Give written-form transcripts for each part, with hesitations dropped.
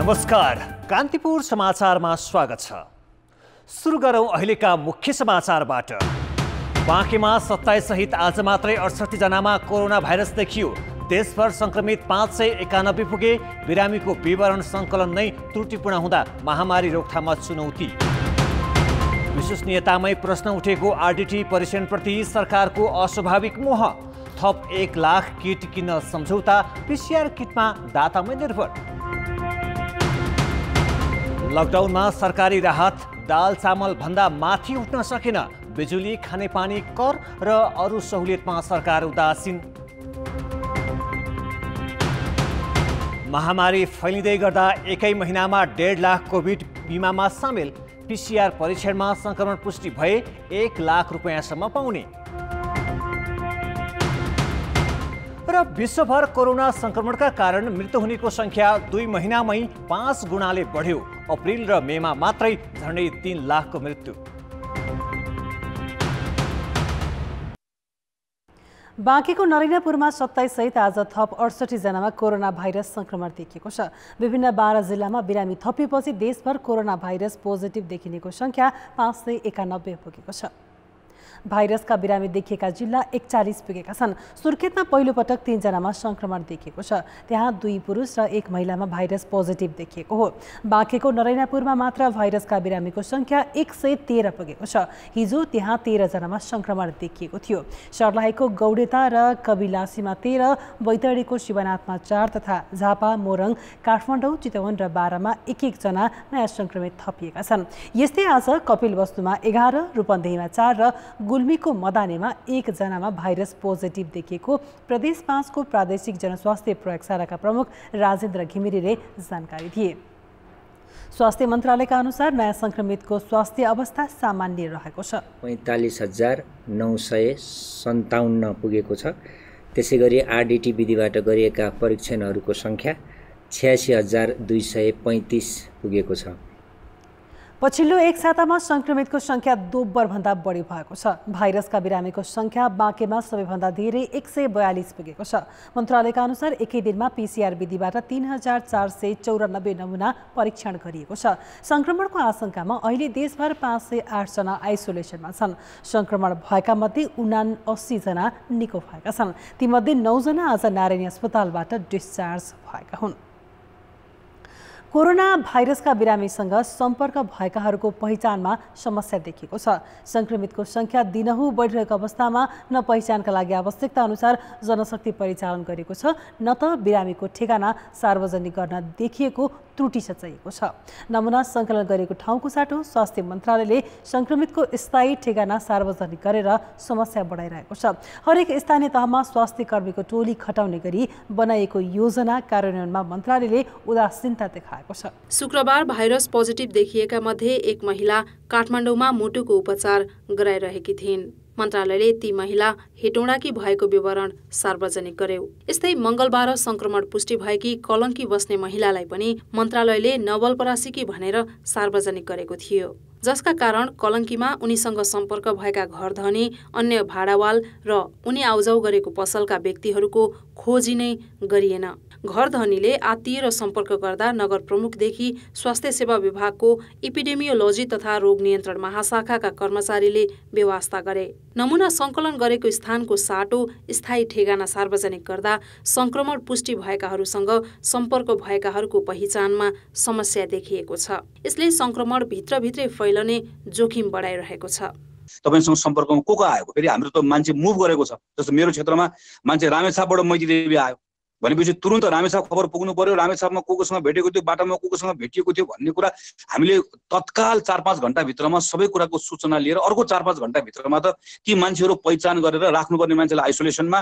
नमस्कार, कान्तिपुर समाचारमा स्वागत छ। सुरु गरौँ अहिलेका मुख्य समाचारबाट। बाँकेमा 27 सहित आज मात्रै 68 जनामा कोरोना भाइरस देखियो। देशभर संक्रमित 591 पुगे। बिरामीको विवरण सङ्कलन नै त्रुटिपूर्ण हुँदा महामारी रोकथाममा चुनौती। विश्वसनीयतामै प्रश्न उठेको आरडीटी परीक्षणप्रति सरकारको अस्वाभाविक मोह। थप 1 लाख किट किन्न सम्झौता। पीसीआर किटमा दातामै निर्भर। लकडाउनमा सरकारी राहत। दाल चामल भन्दा माथि उठ्न सकेन। बिजुली, खानेपानी कर र अरू सहुलियतमा सरकार उदासीन। महामारी फैलिँदै गर्दा एकै महिनामा 1.5 लाख कोभिड बिमामा सामेल। पीसीआर परीक्षणमा संक्रमण पुष्टि भए 1 लाख रुपैयाँसम्म पाउने। र विश्वभर कोरोना संक्रमणका कारण मृत्यु हुनेको संख्या 2 महिनामै 5 गुणाले बढ्यो। अप्रिल र मेमा मात्रै झन्डै 3 लाखको मृत्यु। बाँकेको नरेन्द्रपुरमा 27 सहित आज थप 68 जनामा कोरोना भाइरस संक्रमण देखिएको छ। विभिन्न 12 जिल्लामा बिरामी थपिएपछि देशभर कोरोना भाइरस पोजिटिभ देखिनेको संख्या 591 पुगेको छ। भाइरसका बिरामी देखिएका जिल्ला 41 पुगेका छन्। सुर्खेतमा पहिलो पटक 3 जनामा संक्रमण देखिएको छ। त्यहाँ 2 पुरुष र 1 महिलामा भाइरस पोजिटिभ देखिएको हो। बाँकेको नरेन्द्रपुरमा मात्र भाइरसका बिरामीको संख्या 113 पुगेको छ। हिजो त्यहाँ 13 जनामा संक्रमण देखिएको थियो। सर्लाहीको गौडेता र कबिलासीमा 13, बैतडीको शिवनाथमा 4 तथा झापा, मोरङ, काठमाडौँ, चितवन र बारामा 1-1 जना नयाँ संक्रमित थपिएका छन्। यस्तै आज कपिलवस्तुमा 11, रूपन्देहीमा 4 र गुल्मीको मदानेमा 1 जनामा भाइरस पोजिटिभ देखिएको प्रदेश 5 को प्रादेशिक जनस्वास्थ्य प्रयोगशालाका प्रमुख राजेन्द्र घिमिरेले जानकारी दिए। स्वास्थ्य मन्त्रालयका अनुसार नयाँ संक्रमितको स्वास्थ्य अवस्था सामान्य रहेको छ। 45,957 पुगेको छ। त्यसैगरी आरडीटी विधिबाट गरिएका परीक्षणहरूको संख्या 86,235 पुगेको छ। पछिल्लो 1 सातामा संक्रमितको संख्या दोब्बरभन्दा बढी भएको छ। भाइरसका बिरामीको संख्या बाँकेमा सबैभन्दा धेरै 142 पुगेको छ। मन्त्रालयका अनुसार एकै दिनमा पीसीआर विधिबाट 3,494 नमुना परीक्षण गरिएको छ। संक्रमणको आशंकामा अहिले देशभर 508 जना आइसोलेसनमा छन्। संक्रमण भएका मध्ये 79 जना निको भएका छन्। तीमध्ये 9 जना आज नारायणी अस्पतालबाट डिस्चार्ज भएका हुन्। कोरोना भाइरसका बिरामीसँग सम्पर्क भएकाहरूको पहिचानमा समस्या देखिएको छ। संक्रमितको संख्या दिनहुँ बढिरहेको अवस्थामा न पहिचानका लागि आवश्यकता अनुसार जनशक्ति परिचालन गरेको छ, न त बिरामीको ठेगाना सार्वजनिक गर्न देखिएको त्रुटि सच्याइएको छ। नमुना सङ्कलन गरेको ठाउँको साटो स्वास्थ्य मन्त्रालयले संक्रमितको स्थायी ठेगाना सार्वजनिक गरेर समस्या बढाइरहेको छ। हरेक स्थानीय तहमा स्वास्थ्य कर्मीको टोली खटाउने गरी बनाइएको योजना कार्यान्वयनमा मन्त्रालयले उदासीनता देखाएको छ। शुक्रबार भाइरस पोजिटिभ देखिएका मध्ये 1 महिला काठमाडौँमा मुटुको उपचार गराइरहेकी थिइन्। मन्त्रालयले ती महिला हेटौँडाकी भएको विवरण सार्वजनिक गर्यो। यस्तै मंगलबार संक्रमण पुष्टि भएकी कलङ्की बस्ने महिलालाई पनि मन्त्रालयले नवलपरासीकी भनेर सार्वजनिक गरेको थियो, जसका कारण कलङ्कीमा उनीसँग सम्पर्क भएका घरधनी, अन्य भाडावाल र उनी आउजाउ गरेको पसलका व्यक्तिहरूको खोजी नै गरिएन। घरधनीले आत्तीय र सम्पर्क गर्दा नगर प्रमुखदेखि स्वास्थ्य सेवा विभागको इपिडेमियोलोजी तथा रोग नियन्त्रण महाशाखाका कर्मचारीले व्यवस्था गरे। नमुना सङ्कलन गरेको स्थानको साटो स्थायी ठेगाना सार्वजनिक गर्दा संक्रमण पुष्टि भएकाहरूसँग सम्पर्क भएकाहरूको पहिचानमा समस्या देखिएको छ। यसले संक्रमण भित्रभित्रै फैलने जोखिम बढाइरहेको छ। तपाईसँग सम्पर्कमा को आयो? फेरि हाम्रो त मान्छे मुभ गरेको छ। जस्तो मेरो क्षेत्रमा मान्छे रामेछापबाट मैतीदेवी आयो भनेपछि तुरुन्त रामेछाप खबर पुग्नु पर्यो। रामेछापमा कोसँग भेटेको थियो, बाटामा कोसँग भेटिएको थियो भन्ने कुरा हामीले तत्काल 4-5 घण्टाभित्रमा सबै कुराको सूचना लिएर अर्को 4-5 घण्टाभित्रमा त ती मान्छेहरू पहिचान गरेर राख्नुपर्ने मान्छेलाई आइसोलेसनमा,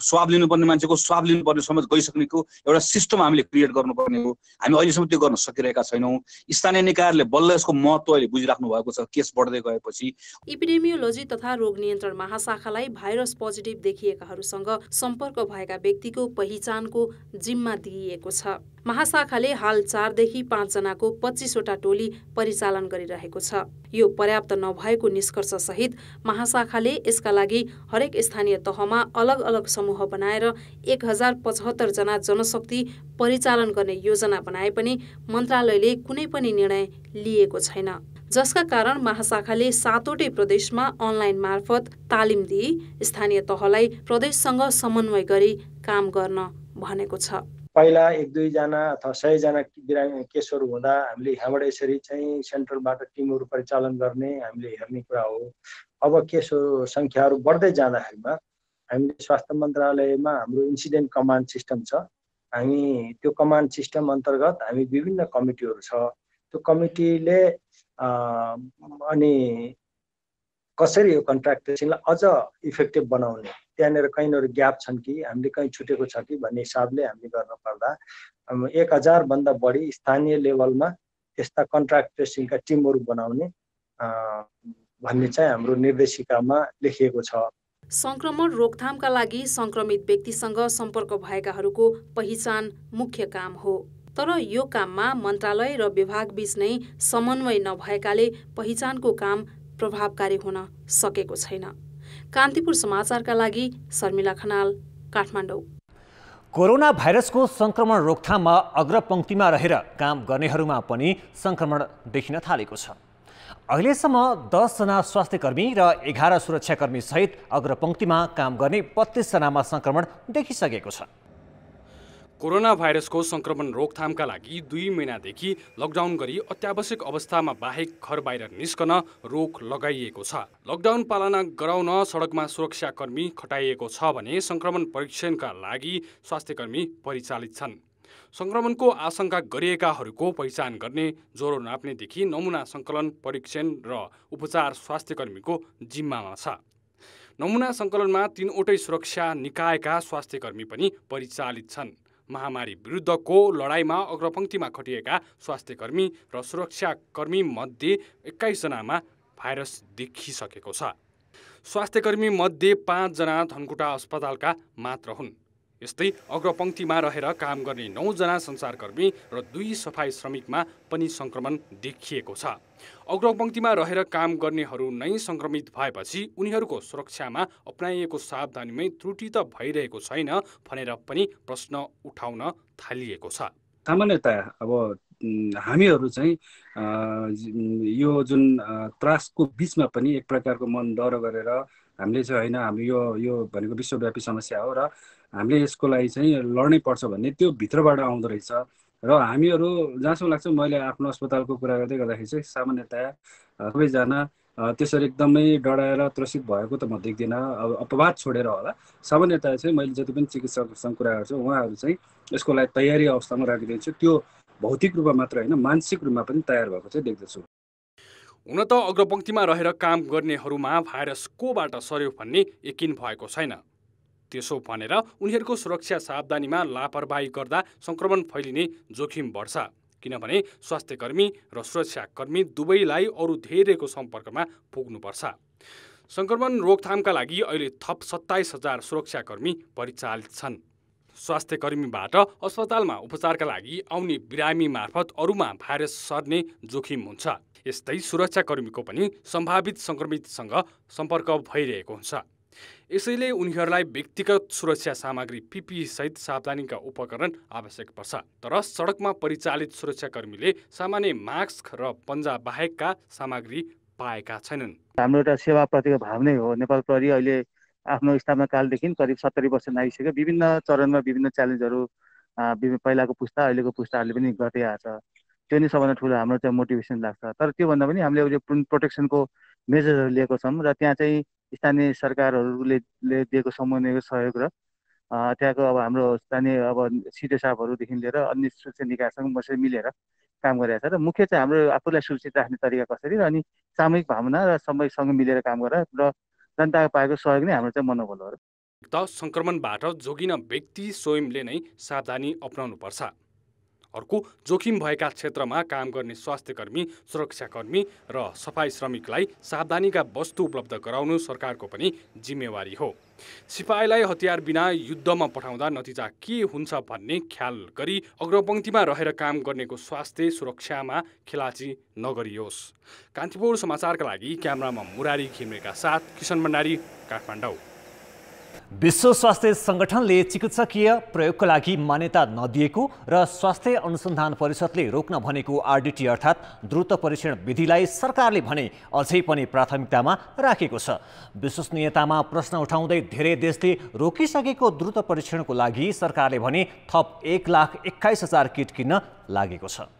स्वाब लिनुपर्ने मान्छेको स्वाब लिनुपर्ने समेत गइसक्नेको एउटा सिस्टम हामीले क्रिएट गर्नुपर्ने हो। हामी अहिलेसम्म त्यो गर्न सकिरहेका छैनौँ। स्थानीय निकायहरूले बल्ल यसको महत्त्व अहिले बुझिराख्नु भएको छ केस बढ्दै गएपछि। इपिडेमियोलोजी तथा रोग नियन्त्रण महाशाखालाई भाइरस पोजिटिभ देखिएकाहरूसँग सम्पर्क भएका व्यक्तिको पहिचान पहिचानको जिम्मा दिइएको छ। महाशाखाले हाल 4 देखि 5 जनाको 25 वटा टोली परिचालन गरिरहेको छ। यो पर्याप्त नभएको निष्कर्ष सहित महाशाखाले यसका लागि हरेक स्थानीय तहमा अलग अलग समूह बनाएर 1075 जना जनशक्ति परिचालन गर्ने योजना बनाए पनि मन्त्रालयले कुनै पनि निर्णय लिएको छैन, जसका कारण महाशाखाले 7वटै प्रदेशमा अनलाइन मार्फत तालिम दिई स्थानीय तहलाई प्रदेशसँग समन्वय गरी काम गर्न भनेको छ। पहिला 1-2 जना अथवा 100 जना बिरामी केसहरू हुँदा हामीले यहाँबाट यसरी चाहिँ सेन्ट्रलबाट टिमहरू परिचालन गर्ने हामीले हेर्ने कुरा हो। अब केसहरू सङ्ख्याहरू बढ्दै जाँदाखेरिमा हामीले स्वास्थ्य मन्त्रालयमा हाम्रो इन्सिडेन्ट कमान्ड सिस्टम छ। हामी त्यो कमान्ड सिस्टम अन्तर्गत हामी विभिन्न कमिटीहरू छ। त्यो कमिटीले अनि कसरी यो कन्ट्र्याक्ट ट्रेसिङलाई अझ इफेक्टिभ बनाउने, त्यहाँनिर कहीँनिर ग्याप छन् कि हामीले कहीँ छुटेको छ कि भन्ने हिसाबले हामीले गर्न पर्दा 1000 भन्दा बढी स्थानीय लेभलमा यस्ता कन्ट्र्याक्ट ट्रेसिङका टिमहरू बनाउने भन्ने चाहिँ हाम्रो निर्देशिकामा लेखिएको छ। संक्रमण रोकथामका लागि संक्रमित व्यक्तिसँग सम्पर्क भएकाहरूको पहिचान मुख्य काम हो। तर यो काममा मन्त्रालय र विभाग बीच नै समन्वय नभएकाले पहिचानको काम प्रभावकारी हुन सकेको छैन। कान्तिपुर समाचारका लागि शर्मिला खनाल, काठमाडौँ। कोरोना भाइरसको संक्रमण रोकथाममा अग्रपंक्तिमा रहेर काम गर्नेहरूमा पनि संक्रमण देखिन थालेको छ। अहिलेसम्म 10 जना स्वास्थ्यकर्मी र 11 सुरक्षाकर्मी सहित अग्रपंक्तिमा काम गर्ने 32 जनामा संक्रमण देखिसकेको छ। कोरोना भाइरसको संक्रमण रोकथामका लागि 2 महिनादेखि लकडाउन गरी अत्यावश्यक अवस्थामा बाहेक घर बाहिर निस्कन रोक लगाइएको छ। लकडाउन पालना गराउन सडकमा सुरक्षाकर्मी खटाइएको छ भने संक्रमण परीक्षणका लागि स्वास्थ्यकर्मी परिचालित छन्। संक्रमणको आशंका गरिएकाहरूको पहिचान गर्ने, ज्वरो नाप्नेदेखि नमुना सङ्कलन, परीक्षण र उपचार स्वास्थ्यकर्मीको जिम्मामा छ। नमुना सङ्कलनमा 3वटै सुरक्षा निकायका स्वास्थ्यकर्मी पनि परिचालित छन्। महामारी विरुद्धको लडाईँमा अग्रपंक्तिमा खटिएका स्वास्थ्यकर्मी र सुरक्षाकर्मी मध्ये 21 जनामा भाइरस देखिसकेको छ। स्वास्थ्यकर्मी मध्ये 5 जना धनकुटा अस्पतालका मात्र हुन्। यस्तै अग्रपंक्तिमा रहेर काम गर्ने 9 जना सञ्चारकर्मी र 2 सफाई श्रमिकमा पनि संक्रमण देखिएको छ। अग्रपंक्तिमा रहेर काम गर्नेहरू नै संक्रमित भएपछि उनीहरूको सुरक्षामा अपनाइएको सावधानीमै त्रुटि त भइरहेको छैन भनेर पनि प्रश्न उठाउन थालिएको छ। सामान्यतया अब हामीहरू चाहिँ यो जुन त्रासको बिचमा पनि एक प्रकारको मन डर गरेर हामीले चाहिँ होइन हाम्रो यो भनेको विश्वव्यापी समस्या हो र हामीले यसको लागि चाहिँ लड्नै पर्छ भन्ने त्यो भित्रबाट आउँदो रहेछ। र हामीहरू जहाँसम्म लाग्छ, मैले आफ्नो अस्पतालको कुरा गर्दै गर्दाखेरि चाहिँ सामान्यतया सबैजना त्यसरी एकदमै डराएर त्रसित भएको त म देख्दिनँ। अब अपवाद छोडेर होला, सामान्यतया चाहिँ मैले जति पनि चिकित्सकसँग कुरा गर्छु उहाँहरू चाहिँ यसको लागि तयारी अवस्थामा राखिदिन्छु। त्यो भौतिक रूपमा मात्र होइन, मानसिक रूपमा पनि तयार भएको चाहिँ देख्दछु। हुन त अग्रपंक्तिमा रहेर काम गर्नेहरूमा भाइरस कोबाट सर्यो भन्ने यकिन भएको छैन। त्यसो भनेर उनीहरूको सुरक्षा सावधानीमा लापरवाही गर्दा संक्रमण फैलिने जोखिम बढ्छ। किनभने स्वास्थ्यकर्मी र सुरक्षाकर्मी दुवैलाई अरू धेरैको सम्पर्कमा पुग्नुपर्छ। संक्रमण रोकथामका लागि अहिले थप 27,000 सुरक्षाकर्मी परिचालित छन्। स्वास्थ्यकर्मीबाट अस्पतालमा उपचारका लागि आउने बिरामी मार्फत अरूमा भाइरस सर्ने जोखिम हुन्छ। यस्तै सुरक्षाकर्मीको पनि सम्भावित संक्रमितसँग सम्पर्क भइरहेको हुन्छ। यसैले उनीहरूलाई व्यक्तिगत सुरक्षा सामग्री PPE सहित सावधानीका उपकरण आवश्यक पर्छ। तर सडकमा परिचालित सुरक्षाकर्मीले सामान्य मास्क र पन्जा बाहेकका सामग्री पाएका छैनन्। हाम्रो एउटा सेवाप्रतिको भाव नै हो। नेपाल प्रहरी अहिले आफ्नो स्थापना कालदेखि करिब 70 वर्ष नागिसक्यो। विभिन्न चरणमा विभिन्न च्यालेन्जहरू पहिलाको पुस्ता अहिलेको पुस्ताहरूले पनि गर्दै आएको छ। त्यो नै सबभन्दा ठुलो हाम्रो चाहिँ मोटिभेसन लाग्छ। तर त्योभन्दा पनि हामीले अहिले प्रोटेक्सनको मेजरहरू लिएको छौँ र त्यहाँ चाहिँ स्थानीय सरकारहरूले दिएको समन्वयको सहयोग र त्यहाँको अब हाम्रो स्थानीय अब सिडे साहबहरूदेखि लिएर अन्य सुरक्षा निकायसँग मसँग मिलेर काम गरिरहेको छ। र मुख्य चाहिँ हाम्रो आफूलाई सुरक्षित राख्ने तरिका कसरी र अनि सामूहिक भावना र सबैसँग मिलेर काम गरेर र जनताको पाएको सहयोग नै हाम्रो चाहिँ मनोबल हो। त संक्रमणबाट जोगिन व्यक्ति स्वयंले नै सावधानी अपनाउनुपर्छ। अर्को, जोखिम भएका क्षेत्रमा काम गर्ने स्वास्थ्यकर्मी, सुरक्षाकर्मी र सफाई श्रमिकलाई सावधानीका वस्तु उपलब्ध गराउनु सरकारको पनि जिम्मेवारी हो। सिपाहीलाई हतियार बिना युद्धमा पठाउँदा नतिजा के हुन्छ भन्ने ख्याल गरी अग्रपङ्क्तिमा रहेर काम गर्नेको स्वास्थ्य सुरक्षामा खेलाची नगरियोस्। कान्तिपुर समाचारका लागि क्यामेरामा मुरारी घिमिरेका साथ किशन भण्डारी, काठमाडौँ। विश्व स्वास्थ्य सङ्गठनले चिकित्सकीय प्रयोगका लागि मान्यता नदिएको र स्वास्थ्य अनुसन्धान परिषदले रोक्न भनेको आरडिटी अर्थात् द्रुत परीक्षण विधिलाई सरकारले भने अझै पनि प्राथमिकतामा राखेको छ। विश्वसनीयतामा प्रश्न उठाउँदै धेरै देशले रोकिसकेको द्रुत परीक्षणको लागि सरकारले भने थप 1,21,000 किट किन्न लागेको छ।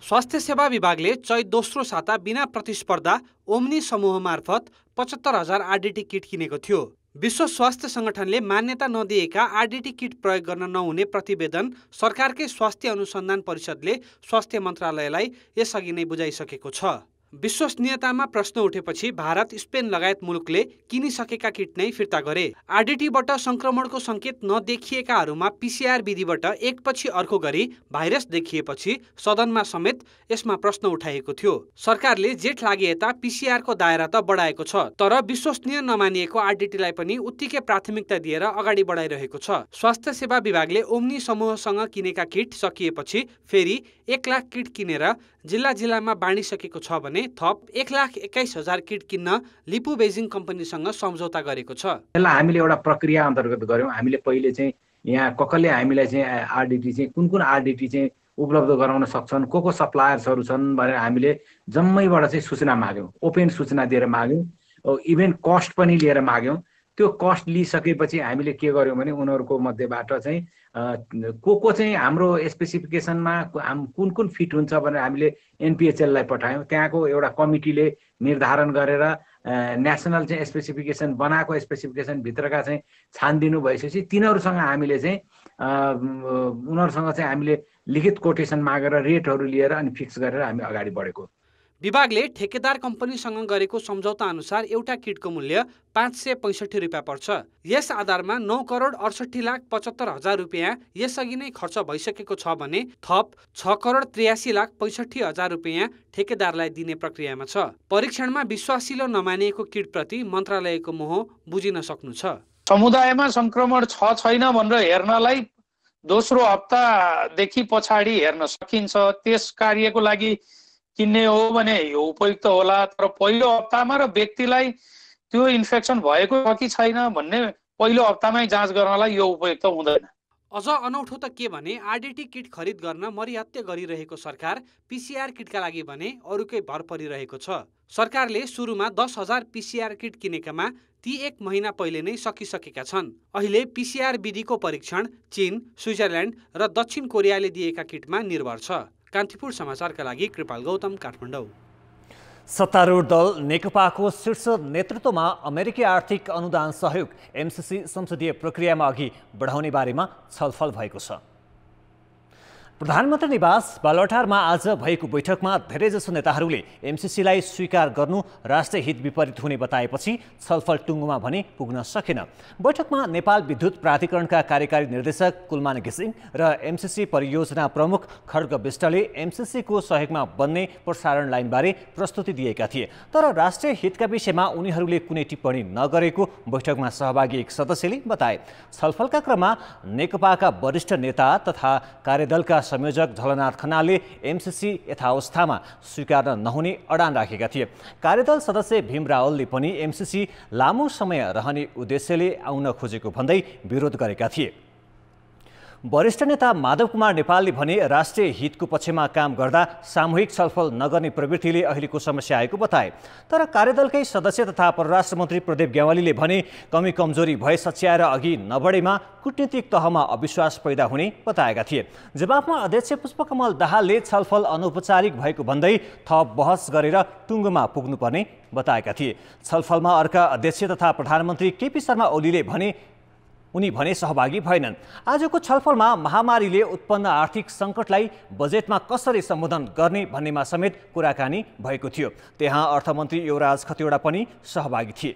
स्वास्थ्य सेवा विभागले चैत दोस्रो साता बिना प्रतिस्पर्धा ओम्नी समूह मार्फत 75,000 आरडिटी किट किनेको थियो। विश्व स्वास्थ्य सङ्गठनले मान्यता नदिएका आरडिटी किट प्रयोग गर्न नहुने प्रतिवेदन सरकारकै स्वास्थ्य अनुसन्धान परिषदले स्वास्थ्य मन्त्रालयलाई यसअघि नै बुझाइसकेको छ। विश्वसनीयतामा प्रश्न उठेपछि भारत, स्पेन लगायत मुलुकले किनिसकेका किट नै फिर्ता गरे। आरडिटीबाट संक्रमणको सङ्केत नदेखिएकाहरूमा पिसिआर विधिबाट एकपछि अर्को गरी भाइरस देखिएपछि सदनमा समेत यसमा प्रश्न उठाइएको थियो। सरकारले जेठ लागे यता पिसिआरको दायरा त बढाएको छ, तर विश्वसनीय नमानिएको आरडिटीलाई पनि उत्तिकै प्राथमिकता दिएर अगाडि बढाइरहेको छ। स्वास्थ्य सेवा विभागले ओम्नी समूहसँग किनेका किट सकिएपछि फेरि 1 लाख किट किनेर जिल्ला जिल्लामा बाँडिसकेको छ भने थप 1,21,000 किट किन्न लिपु बेजिङ कम्पनीसँग सम्झौता गरेको छ। यसलाई हामीले एउटा प्रक्रिया अन्तर्गत गर्यौँ। हामीले पहिले चाहिँ यहाँ कसले हामीलाई चाहिँ आरडिटी चाहिँ कुन आरडिटी चाहिँ उपलब्ध गराउन सक्छन्, को सप्लायर्सहरू छन् भनेर हामीले जम्मैबाट चाहिँ सूचना माग्यौँ। ओपन सूचना दिएर माग्यौँ, इभन कस्ट पनि लिएर माग्यौँ। त्यो कस्ट लिइसकेपछि हामीले के गर्यौँ भने उनीहरूको मध्येबाट चाहिँ को चाहिँ हाम्रो स्पेसिफिकेसनमा कुन फिट हुन्छ भनेर हामीले एनपिएचएललाई पठायौँ। त्यहाँको एउटा कमिटीले निर्धारण गरेर नेसनल चाहिँ स्पेसिफिकेसन बनाएको स्पेसिफिकेसनभित्रका चाहिँ छानदिनु भइसकेपछि तिनीहरूसँग हामीले चाहिँ उनीहरूसँग चाहिँ हामीले लिखित कोटेसन मागेर रेटहरू लिएर अनि फिक्स गरेर हामी अगाडि बढेको। विभागले ठेकेदार कम्पनीसँग गरेको सम्झौता अनुसार एउटा किटको मूल्य 565 रुपियाँ पर्छ। यस आधारमा 9,68,75,000 रुपियाँ यसअघि नै खर्च भइसकेको छ भने थप 6,83,65,000 रुपियाँ ठेकेदारलाई दिने प्रक्रियामा छ। परीक्षणमा विश्वासिलो नमानिएको किटप्रति मन्त्रालयको मोह बुझिन सक्नु छ। समुदायमा संक्रमण छ छैन भनेर हेर्नलाई दोस्रो हप्तादेखि पछाडि हेर्न सकिन्छ। त्यस कार्यको लागि किन्ने हो भने यो उपयुक्त होला, तर पहिलो हप्तामा र व्यक्तिलाई त्यो इन्फेक्सन भएको छ कि छैन भन्ने पहिलो हप्तामै जाँच गर्नलाई यो उपयुक्त हुँदैन। अझ अनौठो त के भने आरडिटी किट खरिद गर्न मरिहत्ते गरिरहेको सरकार पिसिआर किटका लागि भने अरूकै भर परिरहेको छ। सरकारले सुरुमा 10,000 पिसिआर किट किनेकामा ती 1 महिना पहिले नै सकिसकेका छन्। अहिले पिसिआर विधिको परीक्षण चीन, स्विजरल्यान्ड र दक्षिण कोरियाले दिएका किटमा निर्भर छ। कान्तिपुर समाचारका लागि कृपाल गौतम, काठमाडौँ। सत्तारूढ दल नेकपाको शीर्ष नेतृत्वमा अमेरिकी आर्थिक अनुदान सहयोग एमसिसी संसदीय प्रक्रियामा अघि बढाउने बारेमा छलफल भएको छ। प्रधानमन्त्री निवास बालुवाटारमा आज भएको बैठकमा धेरैजसो नेताहरूले एमसिसीलाई स्वीकार गर्नु राष्ट्रिय हित विपरीत हुने बताएपछि छलफल टुङ्गोमा भने पुग्न सकेन। बैठकमा नेपाल विद्युत प्राधिकरणका कार्यकारी निर्देशक कुलमान घिसिङ र एमसिसी परियोजना प्रमुख खड्ग विष्टले एमसिसीको सहयोगमा बन्ने प्रसारण लाइनबारे प्रस्तुति दिएका थिए, तर राष्ट्रिय हितका विषयमा उनीहरूले कुनै टिप्पणी नगरेको बैठकमा सहभागी एक सदस्यले बताए। छलफलका क्रममा नेकपाका वरिष्ठ नेता तथा कार्यदलका संयोजक झलनाथ खनालले एमसिसी यथावस्थामा स्वीकार्न नहुने अडान राखेका थिए। कार्यदल सदस्य भीम रावलले पनि एमसिसी लामो समय रहने उद्देश्यले आउन खोजेको भन्दै विरोध गरेका थिए। वरिष्ठ नेता माधव कुमार नेपालले भने राष्ट्रिय हितको पक्षमा काम गर्दा सामूहिक छलफल नगर्ने प्रवृत्तिले अहिलेको समस्या आएको बताए। तर कार्यदलकै सदस्य तथा परराष्ट्र मन्त्री प्रदीप ग्यावालीले भने कमी कमजोरी भए सच्याएर अघि नबढेमा कूटनीतिक तहमा अविश्वास पैदा हुने बताएका थिए। जवाफमा अध्यक्ष पुष्पकमल दाहालले छलफल अनौपचारिक भएको भन्दै थप बहस गरेर टुङ्गोमा पुग्नुपर्ने बताएका थिए। छलफलमा अर्का अध्यक्ष तथा प्रधानमन्त्री केपी शर्मा ओलीले उनी भने सहभागी भएनन्। आजको छलफलमा महामारीले उत्पन्न आर्थिक सङ्कटलाई बजेटमा कसरी सम्बोधन गर्ने भन्नेमा समेत कुराकानी भएको थियो। त्यहाँ अर्थमन्त्री युवराज खतिवडा पनि सहभागी थिए।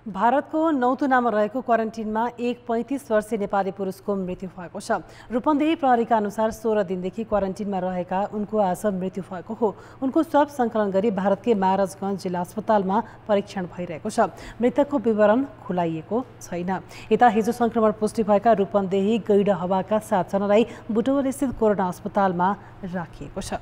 भारतको नौतुनामा रहेको क्वारेन्टिनमा एक 35 वर्षीय नेपाली पुरुषको मृत्यु भएको छ। रूपन्देही प्रहरीका अनुसार 16 दिनदेखि क्वारेन्टिनमा रहेका उनको आज मृत्यु भएको हो। उनको स्वाब सङ्कलन गरी भारतकै महाराजगञ्ज जिल्ला अस्पतालमा परीक्षण भइरहेको छ। मृतकको विवरण खुलाइएको छैन। यता हिजो सङ्क्रमण पुष्टि भएका रूपन्देही गैडहवाका 7 जनालाई बुटवल स्थित कोरोना अस्पतालमा राखिएको छ।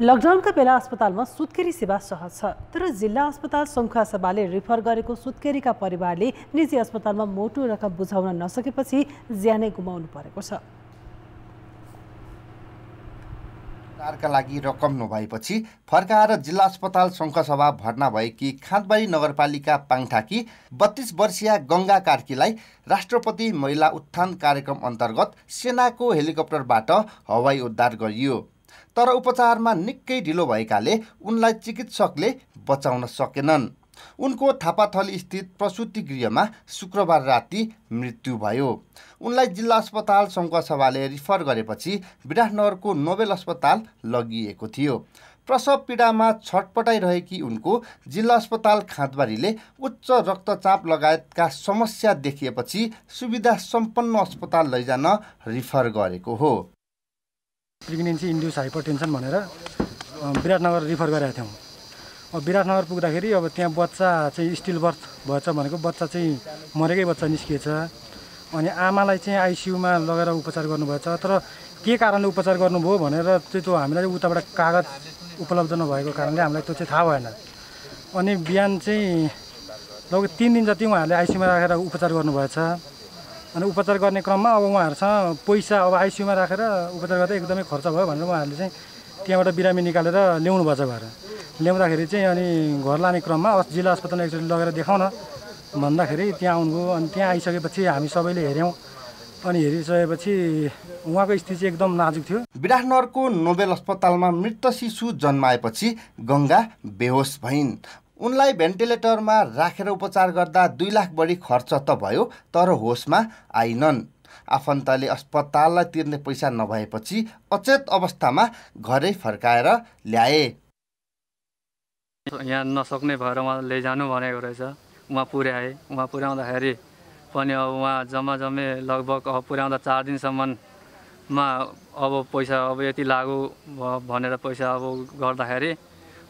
लकडाउनका बेला अस्पतालमा सुत्केरी सेवा सहज छ, तर जिल्ला अस्पताल सङ्खुवासभाले रिफर गरेको सुत्केरीका परिवारले निजी अस्पतालमा मोटो रकम बुझाउन नसकेपछि ज्यानै गुमाउनु परेको छ। उपचारका लागि रकम नभएपछि फर्काएर जिल्ला अस्पताल सङ्खुवासभा भर्ना भएकी खाँदबारी नगरपालिका पाङठाकी 32 वर्षीय गङ्गा कार्कीलाई राष्ट्रपति महिला उत्थान कार्यक्रम अन्तर्गत सेनाको हेलिकप्टरबाट हवाई उद्धार गरियो। तर उपचारमा निकै ढिलो भएकाले उनलाई चिकित्सकले बचाउन सकेनन्। उनको थापाथली स्थित प्रसुति गृहमा शुक्रबार राति मृत्यु भयो। उनलाई जिल्ला अस्पताल सङ्खुवासभाले रिफर गरेपछि विराटनगरको नोबेल अस्पताल लगिएको थियो। प्रसव पीडामा छटपटाइरहेकी उनको जिल्ला अस्पताल खाँदबारीले उच्च रक्तचाप लगायतका समस्या देखिएपछि सुविधा सम्पन्न अस्पताल लैजान रिफर गरेको हो। प्रेग्नेन्सी इन्ड्युस हाइपरटेन्सन भनेर विराटनगर रिफर गरेका थियौँ। अब विराटनगर पुग्दाखेरि अब त्यहाँ बच्चा चाहिँ स्टिल बर्थ भएछ भनेको बच्चा चाहिँ मरेकै बच्चा निस्किएछ। अनि आमालाई चाहिँ आइसियुमा लगेर उपचार गर्नुभएछ। तर के कारणले उपचार गर्नुभयो भनेर चाहिँ त्यो हामीलाई उताबाट कागज उपलब्ध नभएको कारणले हामीलाई त्यो चाहिँ थाहा भएन। अनि बिहान चाहिँ लगभग 3 दिन जति उहाँहरूले आइसियुमा राखेर उपचार गर्नुभएछ। अनि उपचार गर्ने क्रममा अब उहाँहरूसँग पैसा अब आइसियुमा राखेर उपचार गर्दा एकदमै खर्च भयो भनेर उहाँहरूले चाहिँ त्यहाँबाट बिरामी निकालेर ल्याउनु भएछ घर। ल्याउँदाखेरि चाहिँ अनि घर लाने क्रममा जिल्ला अस्पतालमा एकचोटि लगेर देखाउन भन्दाखेरि त्यहाँ आउनुभयो। अनि त्यहाँ आइसकेपछि हामी सबैले हेऱ्यौँ। अनि हेरिसकेपछि उहाँको स्थिति चाहिँ एकदम नाजुक थियो। विराटनगरको नोबेल अस्पतालमा मृत शिशु जन्माएपछि गङ्गा बेहोस भइन्। उनलाई भेन्टिलेटरमा राखेर उपचार गर्दा 2 लाख बढी खर्च त भयो, तर होसमा आइनन्। आफन्तले अस्पताललाई तिर्ने पैसा नभएपछि अचेत अवस्थामा घरै फर्काएर ल्याए। यहाँ नसक्ने भएर उहाँ लैजानु भनेको रहेछ। उहाँ पुर्याए। उहाँ पुर्याउँदाखेरि पनि अब उहाँ जम्मै लगभग पुर्याउँदा 4 दिनसम्ममा अब पैसा अब यति लागु भनेर पैसा अब गर्दाखेरि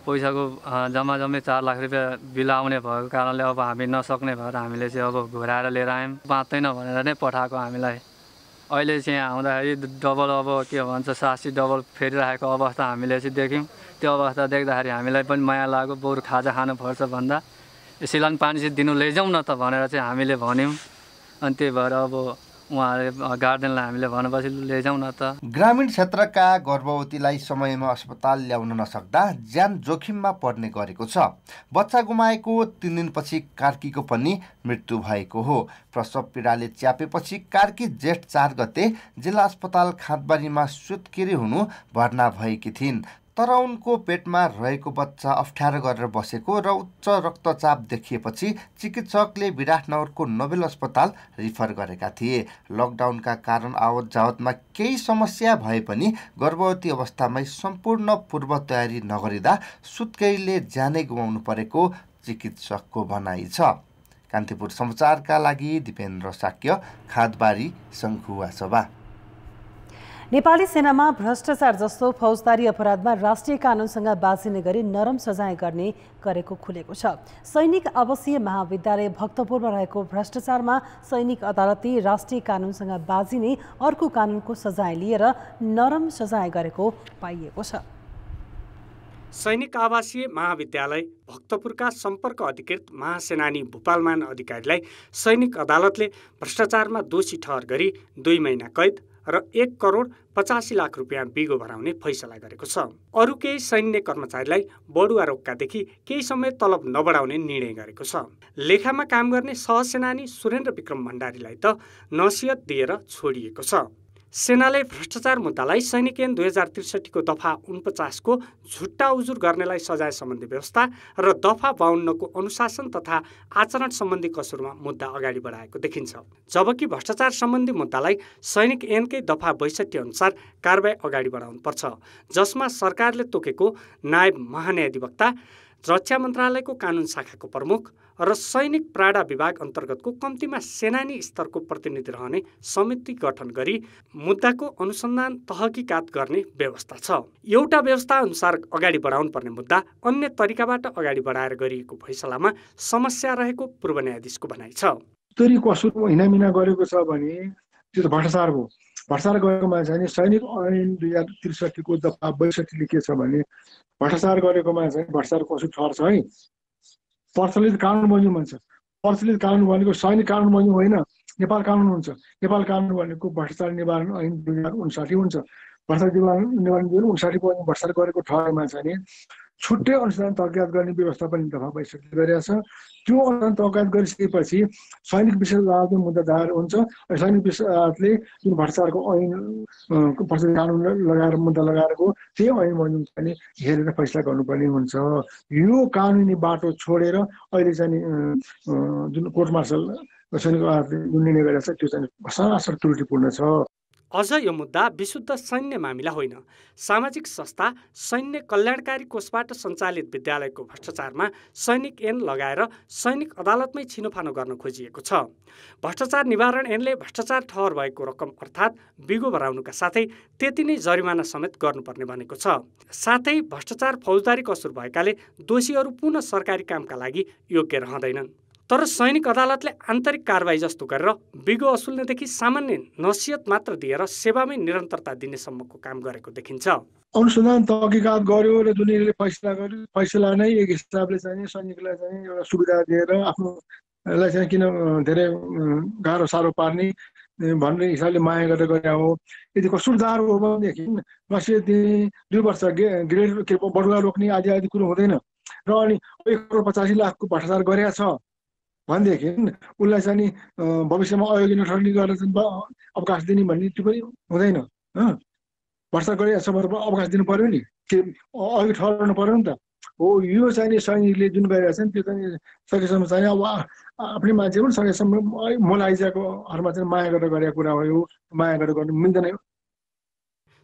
पैसाको जम्मै 4 लाख रुपियाँ बिल आउने भएको कारणले अब हामी नसक्ने भएर हामीले चाहिँ अब घुराएर लिएर आयौँ। बाँच्दैन भनेर नै पठाएको हामीलाई। अहिले चाहिँ आउँदाखेरि डबल अब के भन्छ 80 डबल फेरिरहेको अवस्था हामीले चाहिँ देख्यौँ। त्यो अवस्था देख्दाखेरि हामीलाई पनि माया लाग्यो। बरु खाजा खानुपर्छ भन्दा सिलान पानी चाहिँ दिनु लैजाउँ न त भनेर चाहिँ हामीले भन्यौँ। अनि त्यही भएर अब उहाँहरूले गार्डनलाई हामीले भनेपछि लैजाउँ न त। ग्रामीण क्षेत्रका गर्भवतीलाई समयमा अस्पताल ल्याउन नसक्दा ज्यान जोखिममा पर्ने गरेको छ। बच्चा गुमाएको 3 दिनपछि कार्कीको पनि मृत्यु भएको हो। प्रसव पीडाले च्यापेपछि कार्की जेठ 4 गते जिल्ला अस्पताल खाँदबारीमा सुत्केरी हुनु भर्ना भएकी थिइन्। तर उनको पेटमा रहेको बच्चा अप्ठ्यारो गरेर बसेको र उच्च रक्तचाप देखिएपछि चिकित्सकले विराटनगरको नोबेल अस्पताल रिफर गरेका थिए। लकडाउनका कारण आवत जावतमा केही समस्या भए पनि गर्भवती अवस्थामै सम्पूर्ण पूर्व तयारी नगरिँदा सुत्केरीले ज्यानै गुमाउनु परेको चिकित्सकको भनाइ छ। कान्तिपुर समाचारका लागि दिपेन्द्र साक्य, खाँदबारी सङ्खुवासभा। नेपाली सेनामा भ्रष्टाचार जस्तो फौजदारी अपराधमा राष्ट्रिय कानुनसँग बाजिने गरी नरम सजाय गर्ने गरेको खुलेको छ। सैनिक आवासीय महाविद्यालय भक्तपुरमा रहेको भ्रष्टाचारमा सैनिक अदालतले राष्ट्रिय कानुनसँग बाजिने अर्को कानुनको सजाय लिएर नरम सजाय गरेको पाइएको छ। सैनिक आवासीय महाविद्यालय भक्तपुरका सम्पर्क अधिकृत महासेनानी भूपालमान अधिकारीलाई सैनिक अदालतले भ्रष्टाचारमा दोषी ठहर गरी 2 महिना कैद र 1 करोड 85 लाख रुपियाँ बिगो भराउने फैसला गरेको छ। अरू केही सैन्य कर्मचारीलाई बढुवा रोक्कादेखि केही समय तलब नबढाउने निर्णय गरेको छ। लेखामा काम गर्ने सहसेनानी सुरेन्द्र विक्रम भण्डारीलाई त नसिहत दिएर छोडिएको छ। सेनाले भ्रष्टाचार मुद्दालाई सैनिक ऐन 2063 को दफा 49 को झुट्टा उजुर गर्नेलाई सजाय सम्बन्धी व्यवस्था र दफा 52 को अनुशासन तथा आचरण सम्बन्धी कसुरमा मुद्दा अगाडि बढाएको देखिन्छ। जबकि भ्रष्टाचार सम्बन्धी मुद्दालाई सैनिक ऐनकै दफा 62 अनुसार कारबाही अगाडि बढाउनुपर्छ, जसमा सरकारले तोकेको नायब महान्यायाधिवक्ता, रक्षा मन्त्रालयको कानुन शाखाको प्रमुख र सैनिक प्राडा विभाग अन्तर्गतको कम्तीमा सेनानी स्तरको प्रतिनिधि रहने समिति गठन गरी मुद्दाको अनुसन्धान तहकिकात गर्ने व्यवस्था छ। एउटा व्यवस्था अनुसार अगाडि बढाउनु पर्ने मुद्दा अन्य तरिकाबाट अगाडि बढाएर गरिएको फैसलामा समस्या रहेको पूर्व न्यायाधीशको भनाइ छ। तरी कसुर हिनामिना गरेको छ भने त्यो त भ्रष्टाचार हो। भ्रष्टाचार गरेकोमा चाहिँ सैनिक ऐन 2063 को दफा 62 के छ भने भ्रष्टाचार गरेकोमा चाहिँ भ्रष्टाचार कसुर ठहर्छ है। प्रचलित कानुन बन्यो भन्छ। प्रचलित कानुन भनेको सैनिक कानुन बन्यो होइन, नेपाल कानुन हुन्छ। नेपाल कानुन भनेको भ्रष्टाचार निवारण ऐन 2059 हुन्छ। भ्रष्टाचार निवारण 2059 को भ्रष्टाचार गरेको ठहरमा चाहिँ छुट्टै अनुसन्धान तहकियात गर्ने व्यवस्था पनि दफा 62 गरिएको छ। त्यो अनुसन्धान तहकियात गरिसकेपछि सैनिक विशेष अदालतमा मुद्दा दायर हुन्छ। सैनिक विशेष अदालतले जुन भ्रष्टाचारको ऐन प्रचलित कानुन लगाएर मुद्दा लगाएको त्यही ऐन बन्यो भने हेरेर फैसला गर्नुपर्ने हुन्छ। यो कानुनी बाटो छोडेर अहिले चाहिँ जुन कोर्ट मार्शल सैनिक अदालतले जुन निर्णय गरेको छ त्यो चाहिँ सरासर त्रुटिपूर्ण छ। अझ यो मुद्दा विशुद्ध सैन्य मामिला होइन। सामाजिक संस्था सैन्य कल्याणकारी कोषबाट सञ्चालित विद्यालयको भ्रष्टाचारमा सैनिक ऐन लगाएर सैनिक अदालतमै छिनोफानो गर्न खोजिएको छ। भ्रष्टाचार निवारण ऐनले भ्रष्टाचार ठहर भएको रकम अर्थात् बिगो भराउनुका साथै त्यति नै जरिमाना समेत गर्नुपर्ने भनेको छ। साथै भ्रष्टाचार फौजदारी कसुर भएकाले दोषीहरू पुनः सरकारी कामका लागि योग्य रहँदैनन्। तर सैनिक अदालतले आन्तरिक कारबाही जस्तो गरेर बिगो असुल्नेदेखि सामान्य नसिहत मात्र दिएर सेवामै निरन्तरता दिनेसम्मको काम गरेको देखिन्छ। अनुसन्धान तहकिकात गर्यो र दुनियाँले फैसला गर्यो। फैसला नै एक हिसाबले चाहिँ सैनिकलाई चाहिँ एउटा सुविधा दिएर आफ्नोलाई चाहिँ किन धेरै गाह्रो साह्रो पार्ने भन्ने हिसाबले माया गरेर गरे हो। यदि कसुरदार हो भनेदेखि नसिहत दिने, 2 वर्ष ग्रेड बढुवा रोक्ने आदि आदि कुरो हुँदैन। र अनि 1,85,00,000 भ्रष्टाचार गरेका छ भनेदेखि उसलाई चाहिँ नि भविष्यमा अयोग्य नठहर्ने गरेर अवकाश दिने भन्ने त्यो पनि हुँदैन। भ्रष्टाचार गरिरहेको छ भने अवकाश दिनु पर्यो नि, के अघि ठहराउनु पर्यो नि त हो। यो चाहिँ नि सैनिकले जुन गरिरहेको छ नि त्यो चाहिँ सकेसम्म चाहिँ अब आफ्नै मान्छे पनि सकेसम्म मोल आइजाकोहरूमा चाहिँ माया गरेर गरेको कुरा हो। यो माया गरेर गर्नु मिल्दैन।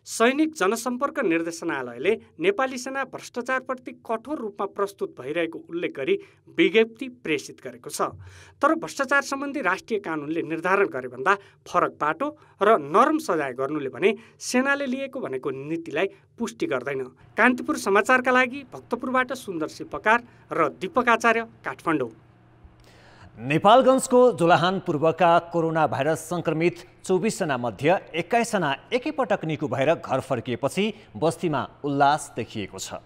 सैनिक जनसम्पर्क निर्देशनालयले नेपाली सेना भ्रष्टाचारप्रति कठोर रूपमा प्रस्तुत भइरहेको उल्लेख गरी विज्ञप्ति प्रेषित गरेको छ। तर भ्रष्टाचार सम्बन्धी राष्ट्रिय कानुनले निर्धारण गरे भन्दा फरक बाटो र नरम सजाय गर्नुले भने सेनाले लिएको भनेको नीतिलाई पुष्टि गर्दैन। कान्तिपुर समाचारका लागि भक्तपुरबाट सुन्दर सिपकार र दीपक आचार्य, काठमाडौँ। नेपालगञ्जको जोलाहान पूर्वका कोरोना भाइरस संक्रमित 24 जना मध्ये 21 जना एकैपटक निको भएर घर फर्किएपछि बस्तीमा उल्लास देखिएको छ।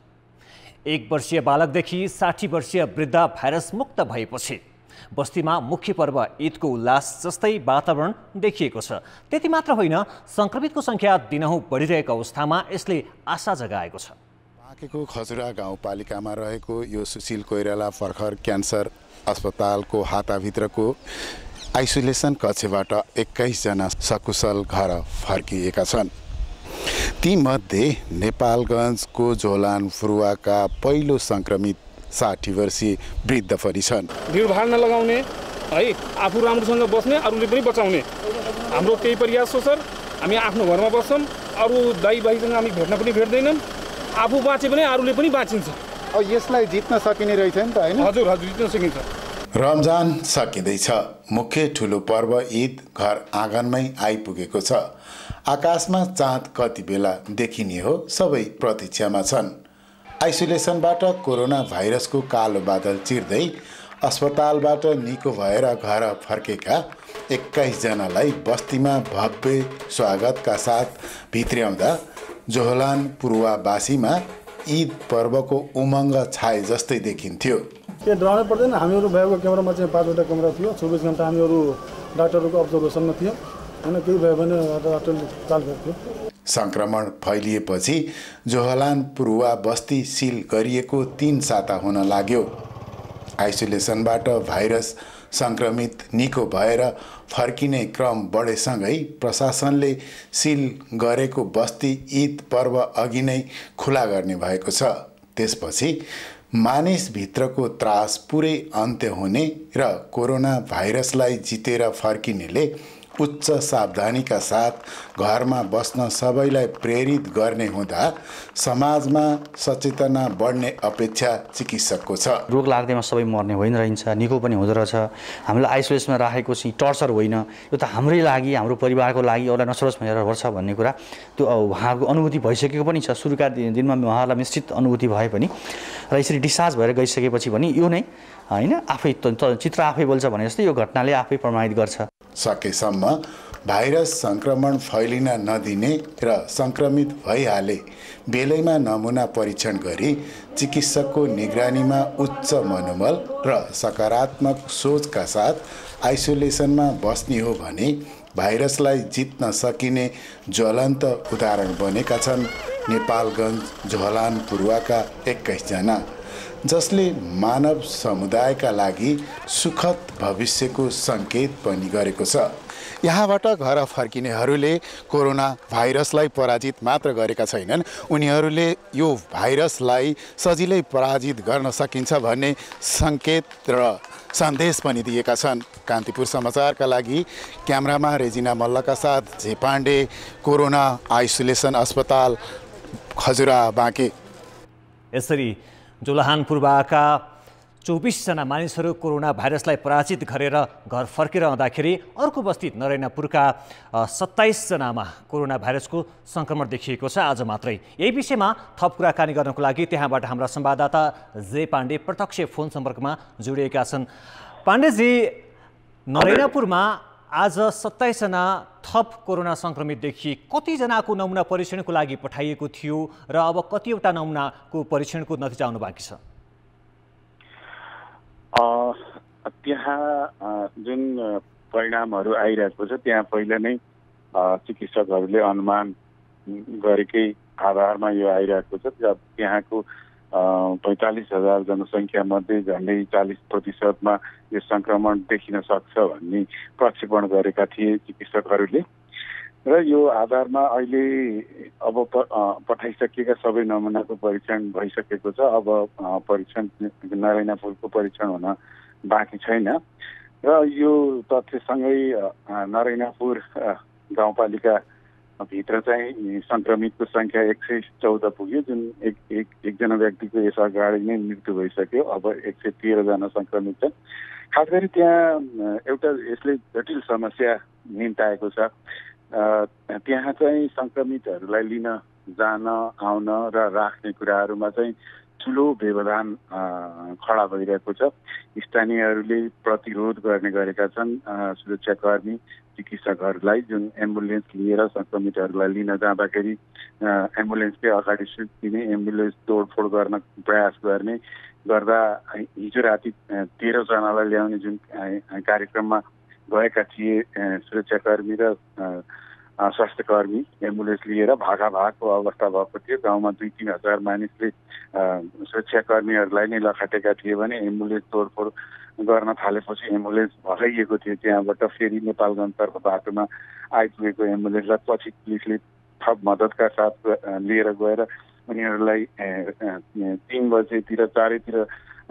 1 वर्षीय बालकदेखि 60 वर्षीय वृद्ध भाइरस मुक्त भएपछि बस्तीमा मुख्य पर्व ईदको उल्लास जस्तै वातावरण देखिएको छ। त्यति मात्र होइन, संक्रमितको संख्या दिनहुँ बढिरहेको अवस्थामा यसले आशा जगाएको छ। बाँकेको खजुरा गाउँपालिकामा रहेको यो सुशील कोइराला भर्खर क्यान्सर अस्पतालको हाताभित्रको आइसोलेसन कक्षबाट 21 जना सकुशल घर फर्किएका छन्। तीमध्ये नेपालगञ्जको झोलान फुरुवाका पहिलो संक्रमित 60 वर्षीय वृद्ध पनि छन्। भिडभाड नलगाउने है, आफू राम्रोसँग बस्ने, अरूले पनि बचाउने हाम्रो त्यही प्रयास हो सर। हामी आफ्नो घरमा बस्छौँ, अरू दाइ भाइसँग हामी भेट्न पनि भेट्दैनौँ। आफू बाँचे पनि अरूले पनि बाँचिन्छ। अब यसलाई जित्न सकिने रहेछ नि त हैन? हजुर हजुर, जित्न सकिन्छ। रमजान सकिँदैछ। मुख्य ठुलो पर्व ईद घर आँगनमै आइपुगेको छ। आकाशमा चाँद कति बेला देखिने हो सबै प्रतीक्षामा छन्। आइसोलेसनबाट कोरोना भाइरसको कालो बादल चिर्दै अस्पतालबाट निको भएर घर फर्केका 21 जनालाई बस्तीमा भव्य स्वागतका साथ भित्र्याउँदा जोहलान पूर्वावासीमा ईद पर्वको उमङ्ग छाए जस्तै देखिन्थ्यो। के डराउनै पर्दैन। हामीहरू भएको क्यामेरामा चाहिँ 5वटा क्यामेरा थियो। 24 घण्टा हामीहरू डाक्टरहरूको अब्जर्भेसनमा थियो होइन। केही भयो भने डाक्टरले चाल गर्थ्यो। संक्रमण फैलिएपछि जोहलान पूर्वा बस्ती सिल गरिएको 3 साता हुन लाग्यो। आइसोलेसनबाट भाइरस संक्रमित निको भएर फर्किने क्रम बढेसँगै प्रशासनले सिल गरेको बस्ती ईद पर्व अघि नै खुला गर्ने भएको छ। त्यसपछि मानिसभित्रको त्रास पुरै अन्त्य हुने र कोरोना भाइरसलाई जितेर फर्किनेले उच्च सावधानीका साथ घरमा बस्न सबैलाई प्रेरित गर्ने हुँदा समाजमा सचेतना बढ्ने अपेक्षा चिकित्सकको छ। रोग लाग्दैमा सबै मर्ने होइन रहन्छ, निको पनि हुँदो रहेछ। हामीलाई आइसोलेसनमा राखेको चाहिँ टर्चर होइन, यो त हाम्रै लागि, हाम्रो परिवारको लागि एउटा नसरोस् भनेर गर्छ भन्ने कुरा त्यो उहाँको अनुभूति भइसकेको पनि छ। सुरुका दिनमा उहाँहरूलाई निश्चित अनुभूति भए पनि र यसरी डिस्चार्ज भएर गइसकेपछि पनि यो नै होइन आफै चित्र आफै बोल्छ भने जस्तै यो घटनाले आफै प्रमाणित गर्छ। सकेसम्म भाइरस सङ्क्रमण फैलिन नदिने र सङ्क्रमित भइहाले बेलैमा नमुना परीक्षण गरी चिकित्सकको निगरानीमा उच्च मनोबल र सकारात्मक सोचका साथ आइसोलेसनमा बस्ने हो भने भाइरसलाई जित्न सकिने ज्वलन्त उदाहरण बनेका छन् नेपालगञ्ज झोलान पूर्वका 21 जना, जसले मानव समुदायका लागि सुखद भविष्यको सङ्केत पनि गरेको छ। यहाँबाट घर फर्किनेहरूले कोरोना भाइरसलाई पराजित मात्र गरेका छैनन्, उनीहरूले यो भाइरसलाई सजिलै पराजित गर्न सकिन्छ भन्ने सङ्केत र सन्देश पनि दिएका छन्। कान्तिपुर समाचारका लागि क्यामेरामा रेजिना मल्लका साथ जे पाण्डे, कोरोना आइसोलेसन अस्पताल खजुरा बाँके। यसरी जोलाहान पूर्वका 24 जना मानिसहरू कोरोना भाइरसलाई पराजित गरेर घर फर्केर आउँदाखेरि अर्को बस्ती नरैनापुरका 27 जनामा कोरोना भाइरसको सङ्क्रमण देखिएको छ आज मात्रै। यही विषयमा थप कुराकानी गर्नको लागि त्यहाँबाट हाम्रा संवाददाता जे पाण्डे प्रत्यक्ष फोन सम्पर्कमा जोडिएका छन्। पाण्डेजी, नरैनापुरमा आज 27 जना थप कोरोना सङ्क्रमित देखिए, कतिजनाको नमुना परीक्षणको लागि पठाइएको थियो र अब कतिवटा नमुनाको परीक्षणको नतिजा आउनु बाँकी छ? त्यहाँ जुन परिणामहरू आइरहेको छ त्यहाँ पहिला नै चिकित्सकहरूले अनुमान गरेकै आधारमा यो आइरहेको छ। त्यहाँको 45,000 जनसङ्ख्या मध्ये झन्डै 40% यो सङ्क्रमण देखिन सक्छ भन्ने प्रक्षेपण गरेका थिए चिकित्सकहरूले र यो आधारमा अहिले अब पठाइसकिएका सबै नमुनाको परीक्षण भइसकेको छ। अब परीक्षण नरैनापुरको परीक्षण हुन बाँकी छैन र यो तथ्यसँगै नरैनापुर गाउँपालिका भित्र चाहिँ सङ्क्रमितको सङ्ख्या 114 पुग्यो, जुन एकजना व्यक्तिको यस अगाडि नै मृत्यु भइसक्यो। अब 113 जना सङ्क्रमित छन्। खास गरी त्यहाँ एउटा यसले जटिल समस्या निम्ताएको छ। त्यहाँ चाहिँ सङ्क्रमितहरूलाई लिन जान आउन र राख्ने कुराहरूमा चाहिँ ठुलो व्यवधान खडा भइरहेको छ। स्थानीयहरूले प्रतिरोध गर्ने गरेका छन् सुरक्षाकर्मी चिकित्सकहरूलाई, जुन एम्बुलेन्स लिएर सङ्क्रमितहरूलाई लिन जाँदाखेरि एम्बुलेन्सकै अगाडि सुत्तिने, एम्बुलेन्स तोडफोड गर्न प्रयास गर्ने गर्दा हिजो राति 13 जनालाई ल्याउने जुन कार्यक्रममा गएका थिए सुरक्षाकर्मी र स्वास्थ्यकर्मी एम्बुलेन्स लिएर भागाभागको अवस्था भएको थियो। गाउँमा 2-3 हजार मानिसले सुरक्षाकर्मीहरूलाई नै लखाटेका थिए भने एम्बुलेन्स तोडफोड गर्न थालेपछि एम्बुलेन्स भगाइएको थियो। त्यहाँबाट फेरि नेपालगञ्जतर्फ बाटोमा आइपुगेको एम्बुलेन्सलाई पछि पुलिसले थप मद्दतका साथ लिएर गएर उनीहरूलाई 3 बजेतिर चारैतिर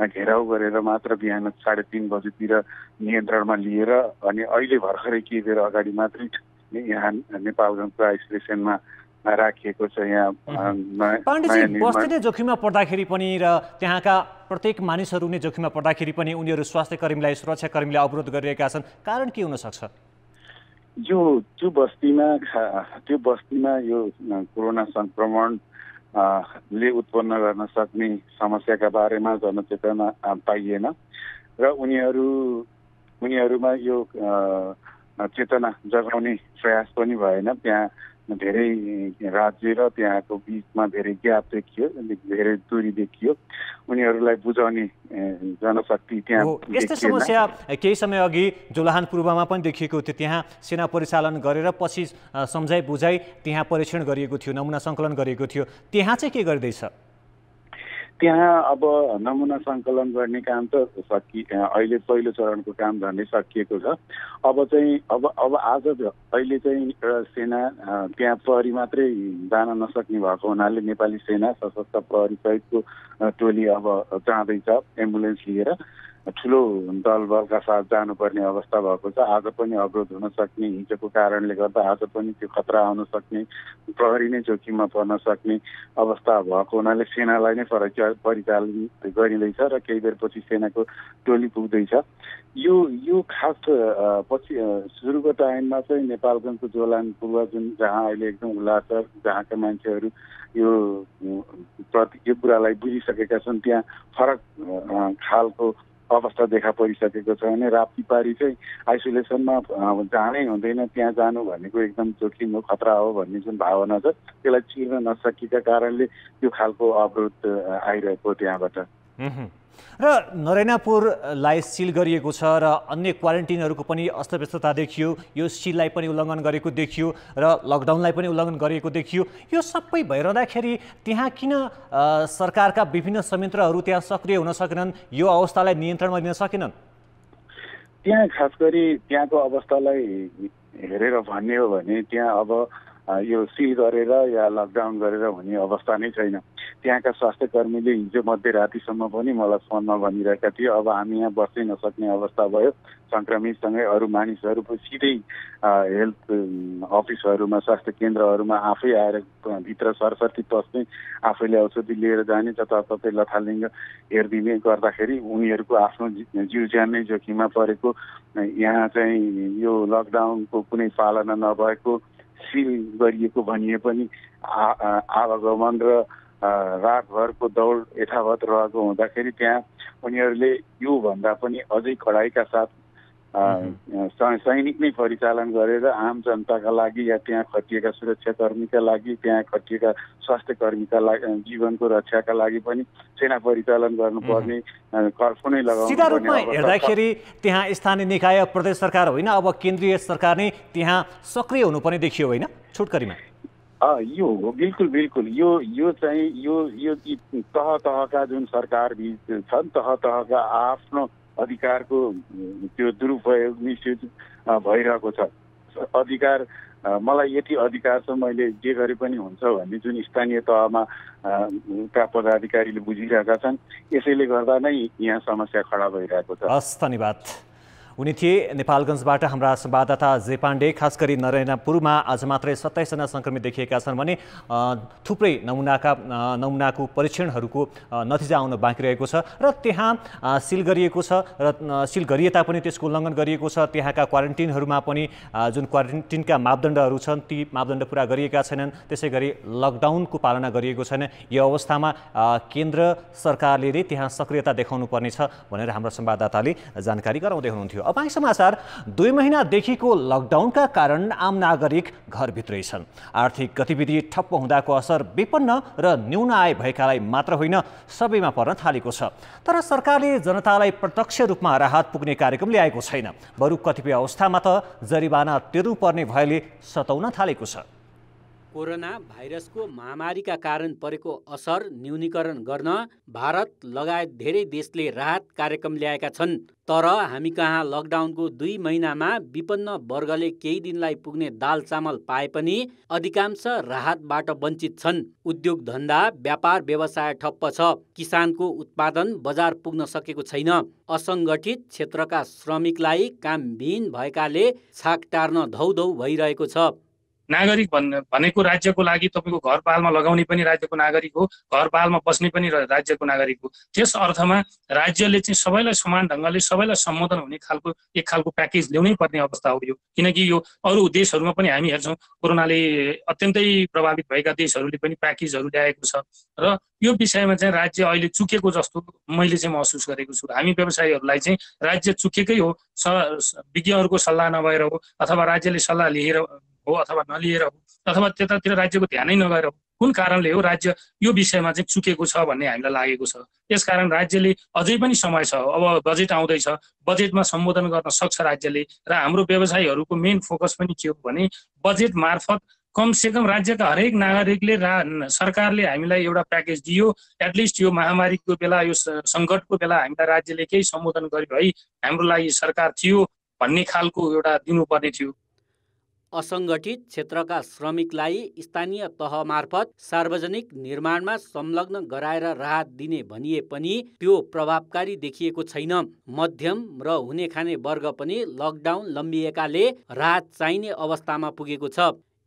घेराउ गरेर मात्र बिहान 3:30 बजेतिर नियन्त्रणमा लिएर अनि अहिले भर्खरै केही बेर अगाडि मात्रै यहाँ नेपालगञ्जको आइसोलेसनमा राखिएको छ। यहाँ पाण्डेजी, बस्ती नै जोखिममा पर्दाखेरि पनि र त्यहाँका प्रत्येक मानिसहरू नै जोखिममा पर्दाखेरि पनि उनीहरू स्वास्थ्यकर्मीलाई सुरक्षाकर्मीले अवरोध गरिरहेका छन्, कारण के हुन सक्छ? त्यो बस्तीमा यो कोरोना सङ्क्रमण ले उत्पन्न गर्न सक्ने समस्याका बारेमा जनचेतना पाइएन र उनीहरूमा यो चेतना जगाउने प्रयास पनि भएन। त्यहाँ धेरै राज्य र त्यहाँको बिचमा धेरै ग्याप देखियो, धेरै दूरी देखियो। उनीहरूलाई बुझाउने जनशक्ति त्यहाँ यस्तै समस्या केही समय अघि जोलाहान पूर्वमा पनि देखिएको थियो। त्यहाँ सेना परिचालन गरेर पछि सम्झाइ बुझाइ त्यहाँ परीक्षण गरिएको थियो, नमुना सङ्कलन गरिएको थियो। त्यहाँ चाहिँ के गर्दैछ? त्यहाँ अब नमुना सङ्कलन गर्ने काम त अहिले पहिलो चरणको काम झन्डै सकिएको छ। अब आज अहिले चाहिँ सेना त्यहाँ प्रहरी मात्रै जान नसक्ने भएको हुनाले नेपाली सेना सशस्त्र प्रहरी सहितको टोली अब जाँदैछ एम्बुलेन्स लिएर ठुलो दलबलका साथ जानुपर्ने अवस्था भएको छ। आज पनि अवरोध हुन सक्ने, हिंसाको कारणले गर्दा आज पनि त्यो खतरा आउन सक्ने, प्रहरी नै जोखिममा पर्न सक्ने अवस्था भएको हुनाले सेनालाई नै परिचालन गरिँदैछ र केही बेरपछि सेनाको टोली पुग्दैछ। यो खास पछि सुरुको टाइममा चाहिँ नेपालगञ्जको जोलान पूर्व जुन जहाँ अहिले एकदम उल्लास छ, जहाँका मान्छेहरू यो कुरालाई बुझिसकेका छन्, त्यहाँ फरक खालको अवस्था देखा परिसकेको छ भने राप्तीपारी चाहिँ आइसोलेसनमा जानै हुँदैन, त्यहाँ जानु भनेको एकदम जोखिम हो, खतरा हो भन्ने जुन भावना छ त्यसलाई चिर्न नसकेका कारणले त्यो खालको अवरोध आइरहेको त्यहाँबाट। र नरेनापुरलाई सिल गरिएको छ र अन्य क्वारेन्टिनहरूको पनि अस्तव्यस्तता देखियो, यो सिललाई पनि उल्लङ्घन गरेको देखियो र लकडाउनलाई पनि उल्लङ्घन गरेको देखियो। यो सबै भइरहँदाखेरि त्यहाँ किन सरकारका विभिन्न संयन्त्रहरू त्यहाँ सक्रिय हुन सकेनन्, यो अवस्थालाई नियन्त्रणमा लिन सकेनन्? त्यहाँ खास गरी त्यहाँको अवस्थालाई हेरेर भन्ने हो भने त्यहाँ अब यो सिल गरेर या लकडाउन गरेर हुने अवस्था नै छैन। त्यहाँका स्वास्थ्य कर्मीले हिजो मध्यरातिसम्म पनि मलाई फोनमा भनिरहेका थिए अब हामी यहाँ बस्नै नसक्ने अवस्था भयो, सङ्क्रमितसँगै अरू मानिसहरू सिधै हेल्थ अफिसहरूमा, स्वास्थ्य केन्द्रहरूमा आफै आएर भित्र सरसर्ती पस्ने, आफैले औषधि लिएर जाने, जताततै लथालिङ्ग हेरिदिने गर्दाखेरि उनीहरूको आफ्नो जिउ ज्यान नै जोखिममा परेको, यहाँ चाहिँ यो लकडाउनको कुनै पालना नभएको, सिल गरिएको भनिए पनि आवागमन र रातभरको दौड यथावत रहेको हुँदाखेरि त्यहाँ उनीहरूले योभन्दा पनि अझै कडाइका साथ सैनिक नै परिचालन गरेर आम जनताका लागि या त्यहाँ खटिएका सुरक्षाकर्मीका लागि, त्यहाँ खटिएका स्वास्थ्य कर्मीका लागि, जीवनको रक्षाका लागि पनि सेना परिचालन गर्नुपर्ने, कर्फ्यू नै लगाउनु। सिधा रूपमा हेर्दाखेरि त्यहाँ स्थानीय निकाय, प्रदेश सरकार होइन, अब केन्द्रीय सरकार नै त्यहाँ सक्रिय हुनुपर्ने देखियो होइन छोटकरीमा? यो हो, बिल्कुल बिल्कुल। यो चाहिँ यो तह तहका जुन सरकार छन्, तह तहका आफ्नो अधिकारको त्यो दुरुपयोग निश्चित भइरहेको छ। अधिकार मलाई यति अधिकार छ, मैले जे गरे पनि हुन्छ भन्ने जुन स्थानीय तहमा का पदाधिकारीले बुझिरहेका छन्, यसैले गर्दा नै यहाँ समस्या खडा भइरहेको छ। हस्, धन्यवाद। उनी थिए नेपालगञ्जबाट हाम्रा संवाददाता जे पाण्डे। खास गरी नरेनापुरमा आज मात्रै 27 जना सङ्क्रमित देखिएका छन् भने थुप्रै नमुनाको परीक्षणहरूको नतिजा आउन बाँकी रहेको छ र त्यहाँ सिल गरिएको छ र सिल गरिए तापनि त्यसको उल्लङ्घन गरिएको छ। त्यहाँका क्वारेन्टिनहरूमा पनि जुन क्वारेन्टिनका मापदण्डहरू छन् ती मापदण्ड पुरा गरिएका छैनन्। त्यसै गरी लकडाउनको पालना गरिएको छैन। यो अवस्थामा केन्द्र सरकारले नै त्यहाँ सक्रियता देखाउनु पर्नेछ भनेर हाम्रो संवाददाताले जानकारी गराउँदै हुनुहुन्थ्यो। अब समाचार, 2 महिनादेखिको लकडाउनका कारण आम नागरिक घरभित्रै छन्। आर्थिक गतिविधि ठप्प हुँदाको असर विपन्न र न्यून आय भएकालाई मात्र होइन, सबैमा पर्न थालेको छ। तर सरकारले जनतालाई प्रत्यक्ष रूपमा राहत पुग्ने कार्यक्रम ल्याएको छैन। बरु कतिपय अवस्थामा त जरिवाना तिर्नुपर्ने भएले सताउन थालेको छ। कोरोना भाइरसको महामारीका कारण परेको असर न्यूनीकरण गर्न भारत लगायत धेरै देशले राहत कार्यक्रम ल्याएका छन्। तर हामी कहाँ लकडाउनको 2 महिनामा विपन्न वर्गले केही दिनलाई पुग्ने दाल चामल पाए पनि अधिकांश राहतबाट वञ्चित छन्। उद्योग धन्दा, व्यापार व्यवसाय ठप्प छ। किसानको उत्पादन बजार पुग्न सकेको छैन। असङ्गठित क्षेत्रका श्रमिकलाई कामविहीन भएकाले छाक टार्न धौधौ भइरहेको छ। नागरिक भनेको राज्यको लागि तपाईँको घरपालमा लगाउने पनि राज्यको नागरिक हो, घरपालमा बस्ने पनि राज्यको नागरिक हो। त्यस अर्थमा राज्यले चाहिँ सबैलाई समान ढङ्गले सबैलाई सम्बोधन हुने एक खालको प्याकेज ल्याउनै पर्ने अवस्था हो यो। किनकि यो अरू देशहरूमा पनि हामी हेर्छौँ, कोरोनाले अत्यन्तै प्रभावित भएका देशहरूले पनि प्याकेजहरू ल्याएको छ र यो विषयमा चाहिँ राज्य अहिले चुकेको जस्तो मैले चाहिँ महसुस गरेको छु। हामी व्यवसायीहरूलाई चाहिँ राज्य चुकेकै हो, विज्ञहरूको सल्लाह नभएर हो, अथवा राज्यले सल्लाह लिएर हो अथवा नलिएर हो, अथवा त्यतातिर राज्यको ध्यानै नगएर हो। कुन कारणले हो राज्य यो विषयमा चाहिँ चुकेको छ भन्ने हामीलाई लागेको छ। त्यसकारण राज्यले अझै पनि समय छ, अब बजेट आउँदैछ, बजेटमा सम्बोधन गर्न सक्छ राज्यले। र हाम्रो व्यवसायीहरूको मेन फोकस पनि के हो भने बजेट मार्फत कमसेकम राज्यका हरेक नागरिकले सरकारले हामीलाई एउटा प्याकेज दियो, एटलिस्ट यो महामारीको बेला, यो सङ्कटको बेला हामीलाई राज्यले केही सम्बोधन गर्यो है, हाम्रो लागि सरकार थियो भन्ने खालको एउटा दिनुपर्ने थियो। असङ्गठित क्षेत्रका श्रमिकलाई स्थानीय तह मार्फत सार्वजनिक निर्माणमा संलग्न गराएर राहत दिने भनिए पनि त्यो प्रभावकारी देखिएको छैन। मध्यम र हुने खाने वर्ग पनि लकडाउन लम्बिएकाले राहत चाहिने अवस्थामा पुगेको छ।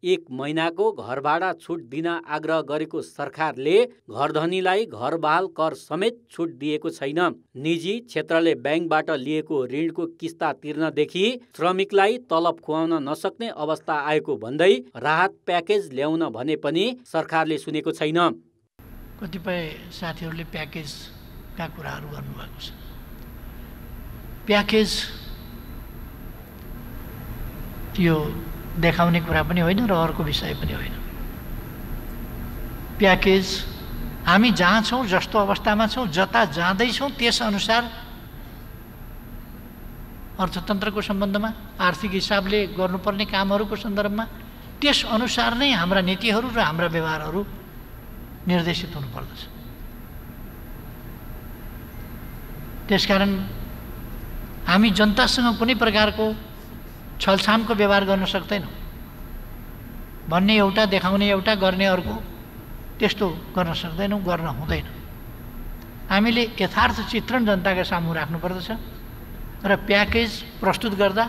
1 महिनाको घर भाडा छुट दिन आग्रह गरेको सरकारले घरधनीलाई घर बहाल कर समेत छुट दिएको छैन। निजी क्षेत्रले ब्याङ्कबाट लिएको ऋणको किस्ता तिर्नदेखि श्रमिकलाई तलब खुवाउन नसक्ने अवस्था आएको भन्दै राहत प्याकेज ल्याउन भने पनि सरकारले सुनेको छैन। कतिपय साथीहरूले प्याकेजका कुराहरू गर्नुभएको छ। प्याकेज यो देखाउने कुरा पनि होइन र अर्को विषय पनि होइन। प्याकेज हामी जहाँ छौँ, जस्तो अवस्थामा छौँ, जता जाँदैछौँ त्यसअनुसार अर्थतन्त्रको सम्बन्धमा, आर्थिक हिसाबले गर्नुपर्ने कामहरूको सन्दर्भमा त्यसअनुसार नै हाम्रा नीतिहरू र हाम्रा व्यवहारहरू निर्देशित हुनुपर्दछ। त्यसकारण हामी जनतासँग कुनै प्रकारको छलछामको व्यवहार गर्न सक्दैनौँ। भन्ने एउटा, देखाउने एउटा, गर्ने अर्को, त्यस्तो गर्न सक्दैनौँ, गर्न हुँदैन। हामीले यथार्थ चित्रण जनताका सामु राख्नुपर्दछ र प्याकेज प्रस्तुत गर्दा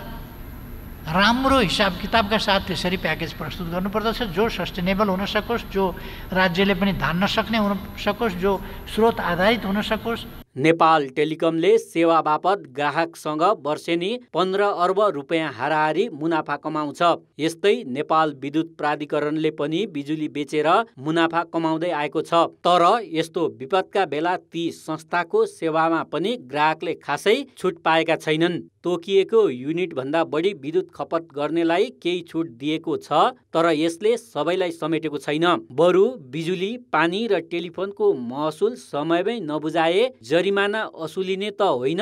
राम्रो हिसाब किताबका साथ त्यसरी प्याकेज प्रस्तुत गर्नुपर्दछ, जो सस्टेनेबल हुन सकोस्, जो राज्यले पनि धान्न सक्ने हुन सकोस्, जो स्रोत आधारित हुन सकोस्। नेपाल टेलिकमले सेवा बापत ग्राहकसँग वर्षेनी 15 अर्ब रुपियाँ हाराहारी मुनाफा कमाउँछ। यस्तै नेपाल विद्युत प्राधिकरणले पनि बिजुली बेचेर मुनाफा कमाउँदै आएको छ। तर यस्तो विपदका बेला ती संस्थाको सेवामा पनि ग्राहकले खासै छुट पाएका छैनन्। तोकिएको युनिट भन्दा बढी विद्युत खपत गर्नेलाई केही छुट दिएको छ, तर यसले सबैलाई समेटेको छैन। बरु बिजुली, पानी र टेलिफोनको महसुल समयमै नबुझाए जरिमाना असुलिने त होइन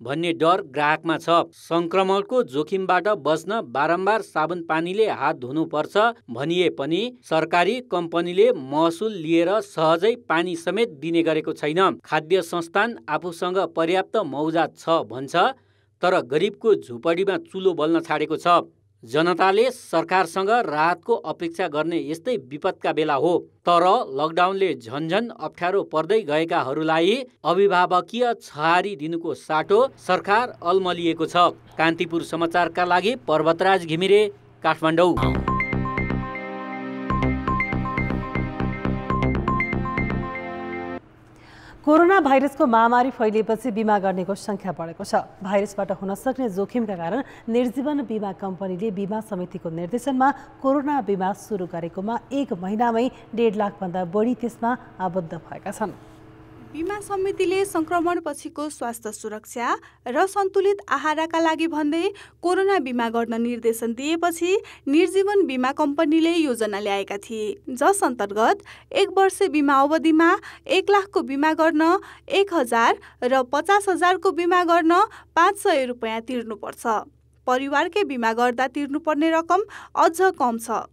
भन्ने डर ग्राहकमा छ। संक्रमणको जोखिमबाट बच्न बारम्बार साबुन पानीले हात धुनुपर्छ भनिए पनि सरकारी कम्पनीले महसुल लिएर सहजै पानी समेत दिने गरेको छैन। खाद्य संस्थान आफूसँग पर्याप्त मौजात छ भन्छ, तर गरिबको झुपडीमा चुलो बल्न छाडेको छ। जनताले सरकारसँग राहतको अपेक्षा गर्ने यस्तै विपदका बेला हो। तर लकडाउनले झन्झन अप्ठ्यारो पर्दै गएकाहरूलाई अभिभावकीय छहारी दिनुको साटो सरकार अल्मलिएको छ। कान्तिपुर समाचारका लागि पर्वतराज घिमिरे, काठमाडौँ। कोरोना भाइरसको महामारी फैलिएपछि बिमा गर्नेको संख्या बढेको छ। भाइरसबाट हुन सक्ने जोखिमका कारण निर्जीवन बिमा कम्पनीले बिमा समितिको निर्देशनमा कोरोना बिमा सुरु गरेकोमा 1 महिनामै 1.5 लाखभन्दा बढी त्यसमा आबद्ध भएका छन्। बिमा समितिले संक्रमण पछिको स्वास्थ्य सुरक्षा र सन्तुलित आहारका लागि भन्दै कोरोना बिमा गर्न निर्देशन दिएपछि निर्जीवन बिमा कम्पनीले योजना ल्याएका थिए, जस अन्तर्गत 1 वर्ष बिमा अवधिमा 1 लाखको बिमा गर्न 1000 र 50,000को बिमा गर्न 500 रुपियाँ तिर्नुपर्छ। परिवारकै बिमा गर्दा तिर्नुपर्ने रकम अझ कम छ।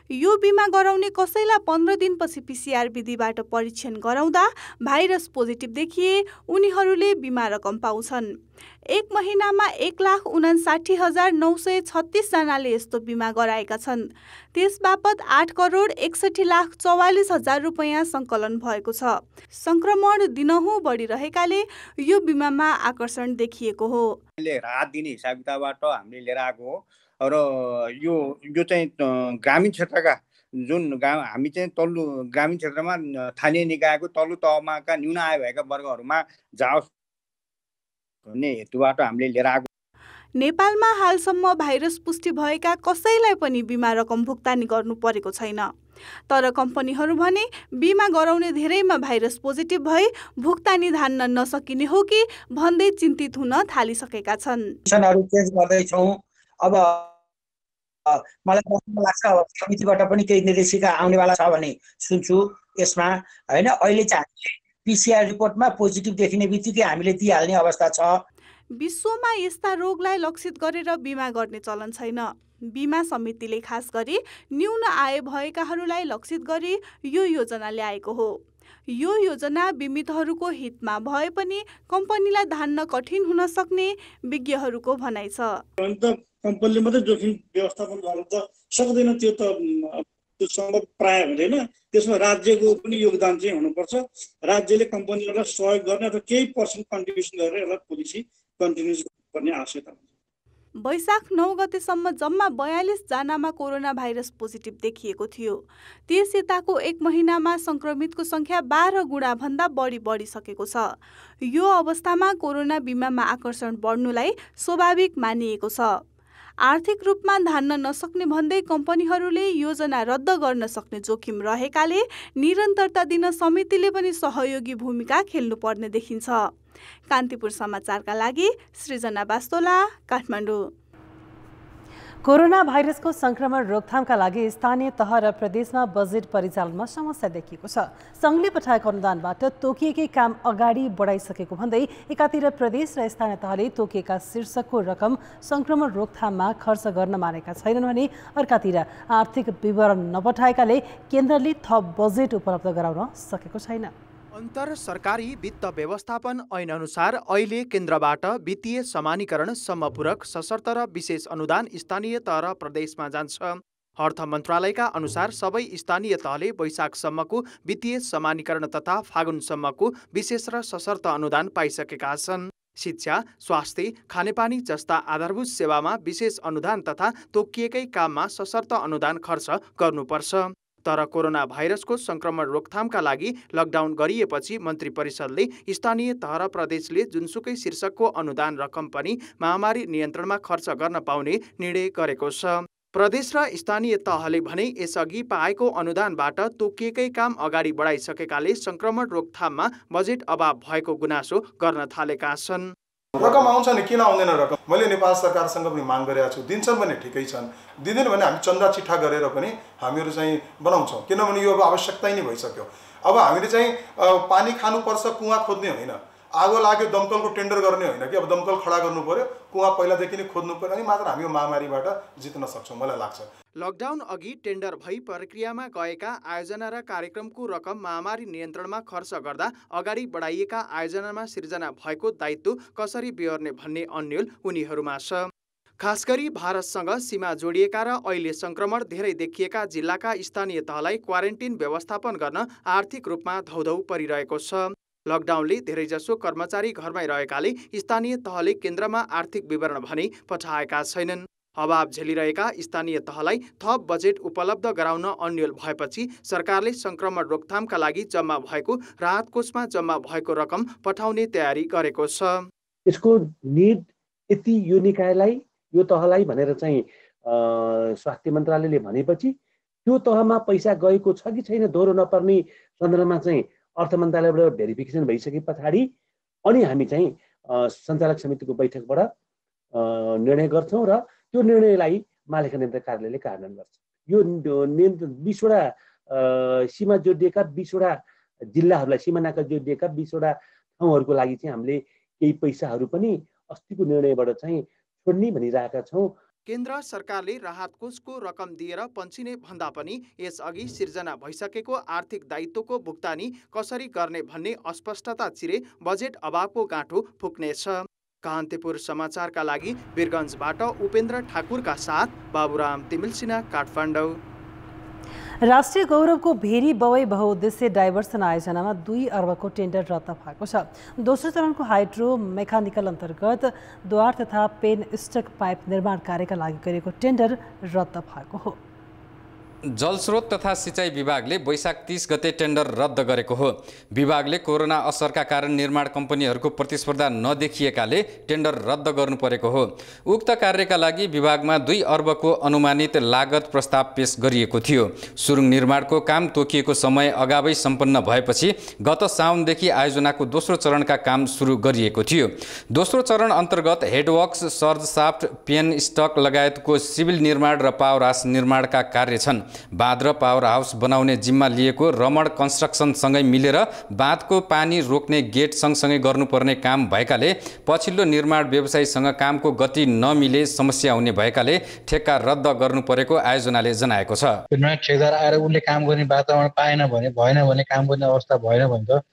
यो बिमा गराउने कसैलाई 15 दिनपछि PCR विधिबाट परीक्षण गराउँदा भाइरस पोजिटिभ देखिए उनीहरूले बिमा रकम पाउँछन्। 1 महिनामा 1,59,936 जनाले यस्तो बिमा गराएका छन्। त्यसबापत 8,61,44,000 रुपियाँ सङ्कलन भएको छ। संक्रमण दिनहुँ बढिरहेकाले यो बिमामा आकर्षण देखिएको हो। राहत दिने हिसाब किताबबाट हामीले लिएर आएको हो र यो चाहिँ ग्रामीण क्षेत्रका जुन हामी चाहिँ तल्लो ग्रामीण क्षेत्रमा स्थानीय निकायको तल्लो तहमाका न्यून आय भएका वर्गहरूमा जाओस् भन्ने हेतुबाट हामीले लिएर आएको। नेपालमा हालसम्म भाइरस पुष्टि भएका कसैलाई पनि बिमा रकम भुक्तानी गर्नु परेको छैन। तर कम्पनीहरू भने बिमा गराउने धेरैमा भाइरस पोजिटिभ भई भुक्तानी धान्न नसकिने हो कि भन्दै चिन्तित हुन थालिसकेका छन्। चेन्ज गर्दैछौँ। अब मलाई लाग्छ समितिबाट पनि केही निर्देशिका आउनेवाला छ भन्ने सुन्छु यसमा, होइन? अहिले चाहिँ PCR रिपोर्टमा पोजिटिभ देखिने बित्तिकै हामीले दिइहाल्ने अवस्था छ। विश्वमा यस्ता रोगलाई लक्षित गरेर बिमा गर्ने चलन छैन। बिमा समितिले खास गरी न्यून आय भएकाहरूलाई लक्षित गरी यो योजना ल्याएको हो। यो योजना बिमितहरूको हितमा भए पनि कम्पनीलाई धान्न कठिन हुन सक्ने विज्ञहरूको भनाइ छ। कम्पनीले मात्रै जोखिम व्यवस्थापन गर्न त सक्दैन, त्यो त त्यो सम्भव प्राय हुँदैन। त्यसमा राज्यको पनि योगदान चाहिँ हुनुपर्छ। राज्यले कम्पनीहरूलाई सहयोग गर्ने अथवा केही पर्सेन्ट कन्ट्रिब्युसन गरेर यसलाई पोलिसी कन्टिन्यू गर्ने आवश्यकता हुन्छ। वैशाख 9 गतेसम्म जम्मा 42 जनामा कोरोना भाइरस पोजिटिभ देखिएको थियो। त्यस यताको 1 महिनामा संक्रमितको संख्या 12 गुणा भन्दा बढी बढिसकेको छ। यो अवस्थामा कोरोना बिमामा आकर्षण बढ्नुलाई स्वाभाविक मानिएको छ। आर्थिक रूपमा धान्न नसक्ने भन्दै कम्पनीहरूले योजना रद्द गर्न सक्ने जोखिम रहेकाले निरन्तरता दिन समितिले पनि सहयोगी भूमिका खेल्नुपर्ने देखिन्छ। कान्तिपुर समाचारका लागि सृजना बास्तोला, काठमाडौँ। कोरोना भाइरसको संक्रमण रोकथामका लागि स्थानीय तह र प्रदेशमा बजेट परिचालनमा समस्या देखिएको छ। सङ्घले पठाएको अनुदानबाट तोकिएकै काम अगाडि बढाइसकेको भन्दै एकातिर प्रदेश र स्थानीय तहले तोकिएका शीर्षकको रकम संक्रमण रोकथाममा खर्च गर्न मानेका छैनन् भने अर्कातिर आर्थिक विवरण नपठाएकाले केन्द्रले थप बजेट उपलब्ध गराउन सकेको छैन। अन्तर सरकारी वित्त व्यवस्थापन ऐन अनुसार अहिले केन्द्रबाट वित्तीय समानीकरण सम्मपूरक सशर्त र विशेष अनुदान स्थानीय तह र प्रदेशमा जान्छ। अर्थ मन्त्रालयका अनुसार सबै स्थानीय तहले वैशाखसम्मको वित्तीय समानीकरण तथा फागुनसम्मको विशेष र सशर्त अनुदान पाइसकेका छन्। शिक्षा, स्वास्थ्य, खानेपानी जस्ता आधारभूत सेवामा विशेष अनुदान तथा तोकिएकै काममा सशर्त अनुदान खर्च गर्नुपर्छ। तर कोरोना भाइरसको संक्रमण रोकथामका लागि लकडाउन गरिएपछि मन्त्री परिषदले स्थानीय तह र प्रदेशले जुनसुकै शीर्षकको अनुदान रकम पनि महामारी नियन्त्रणमा खर्च गर्न पाउने निर्णय गरेको छ। प्रदेश र स्थानीय तहले भने यसअघि पाएको अनुदानबाट तोकिएकै काम अगाडि बढाइसकेकाले संक्रमण रोकथाममा बजेट अभाव भएको गुनासो गर्न थालेका छन्। रकम आउँछ नि, किन आउँदैन रकम? मैले नेपाल सरकारसँग पनि माग गरेका छु, दिन्छन् भने ठिकै छन्, दिँदैन भने हामी चन्दा चिठा गरेर पनि हामीहरू चाहिँ बनाउँछौँ। किनभने यो अब आवश्यकता नै भइसक्यो। अब हामीले चाहिँ पानी खानुपर्छ, कुवा खोज्ने होइन, आगो लाग्यो दमकलको टेन्डर गर्ने होइन कि अब दमकल खडा गर्नु पर्यो, कुवा पहिलादेखि नै खोज्नु पर्यो, अनि मात्र हामी यो महामारीबाट जित्न सक्छौँ मलाई लाग्छ। लकडाउन अघि टेन्डर भई प्रक्रियामा गएका आयोजना र कार्यक्रमको रकम महामारी नियन्त्रणमा खर्च गर्दा अगाडि बढाइएका आयोजनामा सिर्जना भएको दायित्व कसरी बेहोर्ने भन्ने अन्यल उनीहरूमा छ। खास गरी भारतसँग सीमा जोडिएका र अहिले संक्रमण धेरै देखिएका जिल्लाका स्थानीय तहलाई क्वारेन्टिन व्यवस्थापन गर्न आर्थिक रूपमा धौधौ परिरहेको छ। लकडाउनले धेरैजसो कर्मचारी घरमै रहेकाले स्थानीय तहले केन्द्रमा आर्थिक विवरण भने पठाएका छैनन्। अभाव झेलिरहेका स्थानीय तहलाई थप बजेट उपलब्ध गराउन अन्यल भएपछि सरकारले संक्रमण रोकथामका लागि जम्मा भएको राहत कोषमा जम्मा भएको रकम पठाउने तयारी गरेको छ। यसको निड यति यो निकायलाई, यो तहलाई भनेर चाहिँ स्वास्थ्य मन्त्रालयले भनेपछि त्यो तहमा पैसा गएको छ कि छैन दोहोरो नपर्ने सन्दर्भमा चाहिँ अर्थ मन्त्रालयबाट भेरिफिकेसन भइसके पछाडि अनि हामी चाहिँ सञ्चालक समितिको बैठकबाट निर्णय गर्छौँ र त्यो निर्णयलाई महालेखा नियन्त्रक कार्यालयले कार्यान्वयन गर्छ। यो 20वटा सीमा जोडिएका 20वटा जिल्लाहरूलाई, सीमानाका जोडिएका 20वटा ठाउँहरूको लागि चाहिँ हामीले केही पैसाहरू पनि अस्तिको निर्णयबाट चाहिँ छोड्ने भनिरहेका छौँ। केन्द्र सरकारले राहत कोषको रकम दिएर पन्छिने भन्दा पनि यसअघि सिर्जना भइसकेको आर्थिक दायित्वको भुक्तानी कसरी गर्ने भन्ने अस्पष्टता चिरे बजेट अभावको गाँठो फुक्नेछ। कान्तिपुर समाचारका लागि वीरगञ्जबाट उपेन्द्र ठाकुरका साथ बाबुराम तिमिलसिना, काठमाडौँ। राष्ट्रिय गौरवको भेरी बवै बहुउद्देश्य डाइभर्सन आयोजनामा 2 अर्बको टेन्डर रद्द भएको छ। दोस्रो चरणको हाइड्रो मेकानिकल अन्तर्गत द्वार तथा पेन स्टक पाइप निर्माण कार्यका लागि गरेको टेन्डर रद्द भएको हो। जलस्रोत तथा सिँचाइ विभागले वैशाख 30 गते टेन्डर रद्द गरेको हो। विभागले कोरोना असरका कारण निर्माण कम्पनीहरूको प्रतिस्पर्धा नदेखिएकाले टेन्डर रद्द गर्नु परेको हो। उक्त कार्यका लागि विभागमा 2 अर्बको अनुमानित लागत प्रस्ताव पेश गरिएको थियो। सुरुङ निर्माणको काम तोकिएको समय अगावै सम्पन्न भएपछि गत साउनदेखि आयोजनाको दोस्रो चरणका काम सुरु गरिएको थियो। दोस्रो चरण अन्तर्गत headworks, surge shaft, penstock लगायतको सिभिल निर्माण र पावर हाउस निर्माणका कार्य छन्। बाँध र पावर हाउस बनाउने जिम्मा लिएको रमण कन्स्ट्रक्सनसँगै मिलेर बाँधको पानी रोक्ने गेट सँगसँगै गर्नुपर्ने काम भएकाले पछिल्लो निर्माण व्यवसायीसँग कामको गति नमिले समस्या हुने भएकाले ठेक्का रद्द गर्नु परेको आयोजनाले जनाएको छ। ठेकदार आएर उसले काम गर्ने वातावरण पाएन भने, भएन भने, काम गर्ने अवस्था भएन भने त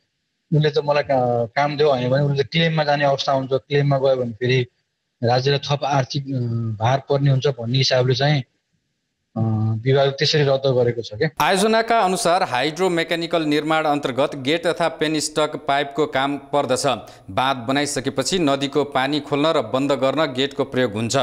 उसले त मलाई काम दियो भने उसले क्लेममा जाने अवस्था हुन्छ। क्लेममा गयो भने फेरि राज्यलाई थप आर्थिक भार पर्ने हुन्छ भन्ने हिसाबले चाहिँ विभाग त्यसरी रद्द गरेको छ क्या। आयोजनाका अनुसार हाइड्रो मेकानिकल निर्माण अन्तर्गत गेट तथा पेनस्टक पाइपको काम पर्दछ। बाँध बनाइसकेपछि नदीको पानी खोल्न र बन्द गर्न गेटको प्रयोग हुन्छ।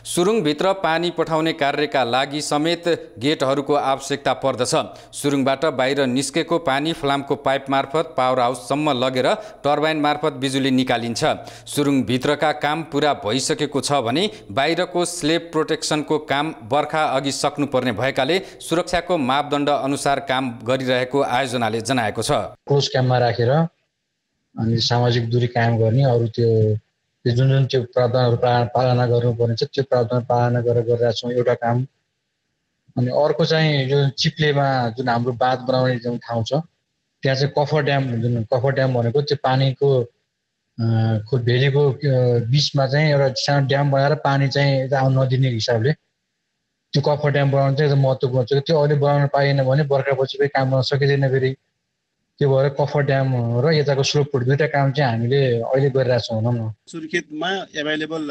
सुरुङभित्र पानी पठाउने कार्यका लागि समेत गेटहरूको आवश्यकता पर्दछ। सुरुङबाट बाहिर निस्केको पानी फलामको पाइप मार्फत पावर हाउससम्म लगेर टर्बाइन मार्फत बिजुली निकालिन्छ। सुरुङभित्रका काम पुरा भइसकेको छ भने बाहिरको स्लेब प्रोटेक्सनको काम बर्खा अघि सक्नुपर्ने भएकाले सुरक्षाको मापदण्ड अनुसार काम गरिरहेको आयोजनाले जनाएको छ। क्लोज क्याम्पमा राखेर अनि सामाजिक दूरी कायम गर्ने अरू त्यो जुन त्यो प्रावधानहरू पालना गर्नुपर्ने छ त्यो प्रावधान पालना गरेर गरिरहेका छौँ एउटा काम। अनि अर्को चाहिँ यो चिप्लेमा जुन हाम्रो बाँध बनाउने जुन ठाउँ छ त्यहाँ चाहिँ कफर ड्याम भनेको त्यो पानीको भेलीको बिचमा चाहिँ एउटा सानो ड्याम बनाएर पानी चाहिँ आउन नदिने हिसाबले त्यो कफर ड्याम बनाउनु चाहिँ महत्त्वपूर्ण छ। त्यो अहिले बनाउन पाइएन भने बर्खापछि पनि काम गर्न सकिँदैन फेरि। त्यो भएर कफर ड्याम र यताको स्लोप पुट दुईटा काम चाहिँ हामीले अहिले गरिरहेछौँ भनौँ न। सुर्खेतमा एभाइलेबल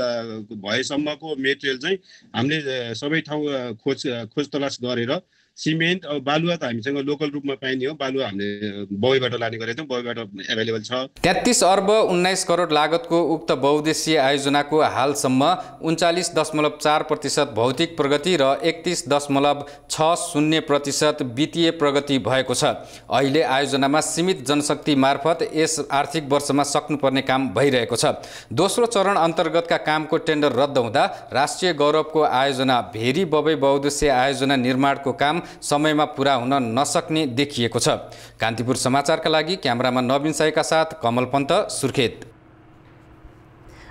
भएसम्मको मेटेरियल चाहिँ हामीले सबै ठाउँ खोज तलास गरेर सिमेन्ट अब बालुवा त हामीसँग लोकल रूपमा पाइने हो। बालुवा हामीले बौईबाट लाने गरेका थियौँ, बौईबाट एभाइलेबल छ। 33 अर्ब 19 करोड लागतको उक्त बहुद्देशीय आयोजनाको हालसम्म 39.4% भौतिक प्रगति र 31.60% वित्तीय प्रगति भएको छ। अहिले आयोजनामा सीमित जनशक्ति मार्फत यस आर्थिक वर्षमा सक्नुपर्ने काम भइरहेको छ। दोस्रो चरण अन्तर्गतका कामको टेन्डर रद्द हुँदा राष्ट्रिय गौरवको आयोजना भेरी बबई बहुद्देशीय आयोजना निर्माणको काम समयमा पूरा हुन नसक्ने देखिएको छ। कान्तिपुर समाचारका लागि क्यामेरामा नवीन साईका साथ कमल पन्त, सुर्खेत।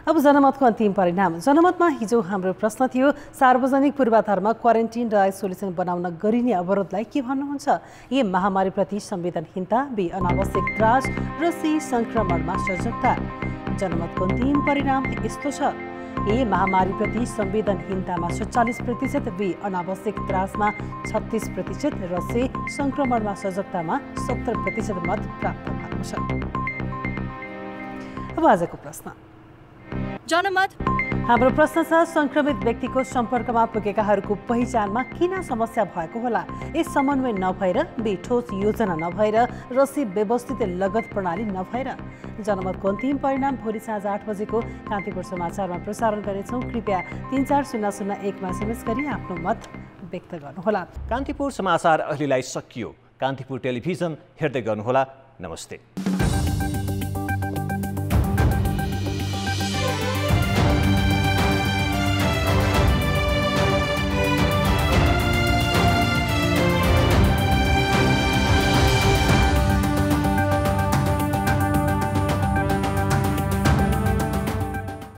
अब जनमतको अन्तिम परिणाम। जनमतमा हिजो हाम्रो प्रश्न थियो, सार्वजनिक पूर्वाधारमा क्वारेन्टिन र आइसोलेसन बनाउन गरिने अवरोधलाई के भन्नुहुन्छ? ए महामारीप्रति संवेदनहीनता, बी अनावश्यक त्रास र सी संक्रमणमा सजगता। जनमतको अन्तिम परिणाम यस्तो छ, ए महामारीप्रति संवेदनहीनतामा 47%, बी अनावश्यक त्रासमा 36% र सी संक्रमणमा सजगतामा 70% मत प्राप्त भएको छ। अब आजको प्रश्न। जनमत हाम्रो प्रश्न छ, संक्रमित व्यक्तिको सम्पर्कमा पुगेकाहरूको पहिचानमा किन समस्या भएको होला? ए समन्वय नभएर, बी ठोस योजना नभएर र सी व्यवस्थित लगत प्रणाली नभएर। जनमतको अन्तिम परिणाम भोलि साँझ 8 बजेको कान्तिपुर समाचारमा प्रसारण गर्नेछौँ। कृपया 34001मा SMS गरी आफ्नो मत व्यक्त गर्नुहोला। कान्तिपुर समाचार अहिलेलाई सकियो। कान्तिपुर टेलिभिजन हेर्दै गर्नुहोला। नमस्ते।